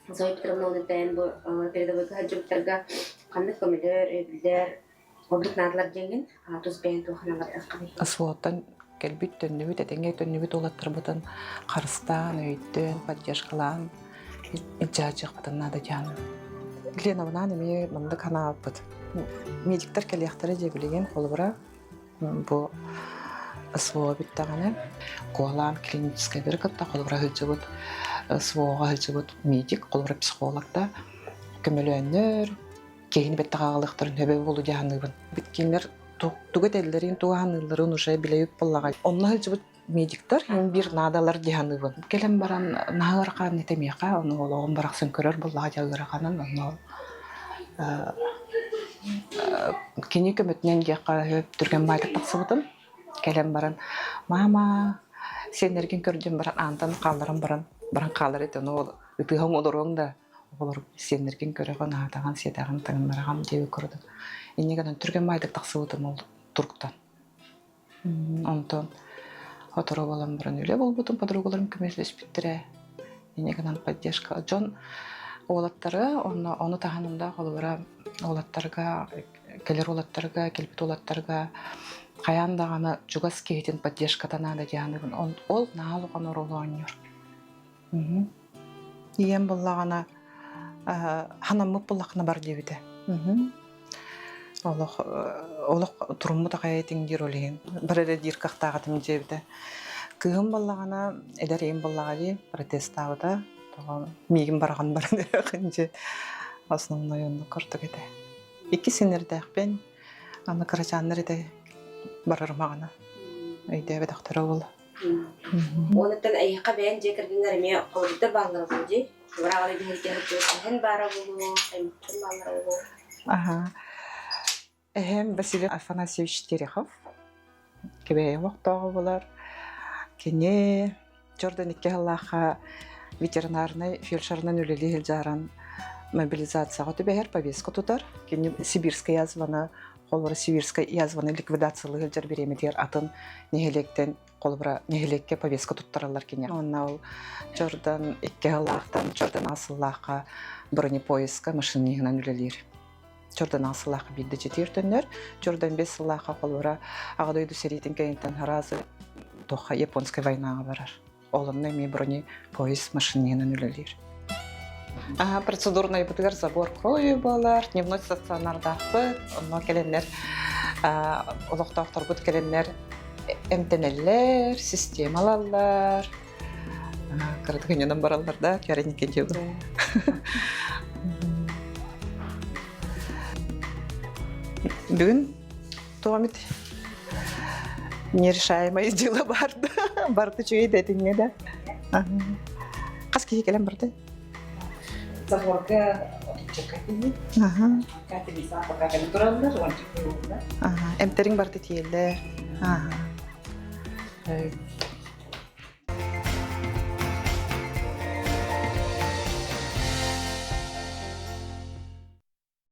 Зоя Петровна олден бұл передовойға хаджымтарға қандық көмелер, өбілдер, обрытнадылар денген, тұз бәйін туғаналар әққабай. Асуаттан кәлбет төннібіт, әтенге төннібіт олаттыр бұтын қарыстан, өйттен, поддержкалан, илжажық бұтын нады жаным. Гленовнан еме мұнды қана бұт. Медиктер кәлияқтары де білеген қолы бұра. Бұл СВО біттағаны. Қоғалан клиническай бір қытта қолы бұра хылжы бұт. СВО-ға хылжы бұт медик, қолы бұра психологта. Көмелі өнер, кейін бетті қағалықтарын өбе болу жағанығын. Біткенлер тугат эллерин туганыларын уже билейіп боллага. Онна хылжы бұт медиктер, бір надалар жағанығын. Келем баран нағырға нетемеға, оны олығын барақсын көрер боллага жағырағанын, оны кені көмітінен geqa höp түрген байдық тақсы бұтын. Келем баран, мама, сен ерген көрден баран, антан қалдырын баран қалыр еті, оны ұтығың олырың да, олар сенерген көреген атаған седаган таңнарагам деп көрдү. Инеген түрген майдык таксыбытым ол турктан. Онтон оторо балам баран үле болбутум подругаларым көмөчлөшүптүрэ. Инеген поддержка жон олаттары оны таханында колубара олаттарга келер олаттарга келбит олаттарга каяндаганы жугас кейтин поддержка танада дианын ол наалган оролоньор. Ием боллагана ханамып буллакна бар дебите. Олох туруму такайтин диролин. Барere диркактагатым дебите. Кыгым боллагана эдерем боллагали протестауда мигин барган бар дегенде основной он кортогете. Икки сенердекпен аны карачаннырды барырмагана. Өйдө доктор бол. Онуттан айыкка бен жекирдиңер эме колдур балдар болду. Бурагалы бинерге хэн бара болду, эмтен балдар болду. Василий Афанасьевич Терехов. Кебе вактагы булар. Кене Жорданикке Аллаха ветеринарный фельдшернын үлеле жаран мобилизацияга төбәр повестка тутар. Кене сибирская язваны, колбара сибирская язваны ликвидациялы жар беремедер атын нехелектен колбара нехелекке повестка туттаралар кене. Онна ол Жордан икке Аллахтан Жордан асыллаха бронепоездка машининен үлелер. Жордан асыллаха билде жетертеннер. Жордан бес Аллаха колбара агадойду серитин кайынтан харазы тоха японская войнага барар. Олымны ми бронепоезд машининен үлелер. Процедурный бутыгар забор крови болар, дневной стационарда быт, онно келенлер, олоқтақтар бут келенлер, эмтенеллер, системалалар, кырдыгыненен баралар да, кәренекен жебір. Бүгін туамит нерешаемое дело барды, барды чөй дәтіңе да. Қас кейі келен барды? Заборга отчекатыны. Каты биса пока калитуралдар, ванчык болду. Эмтериң барды тиелдер.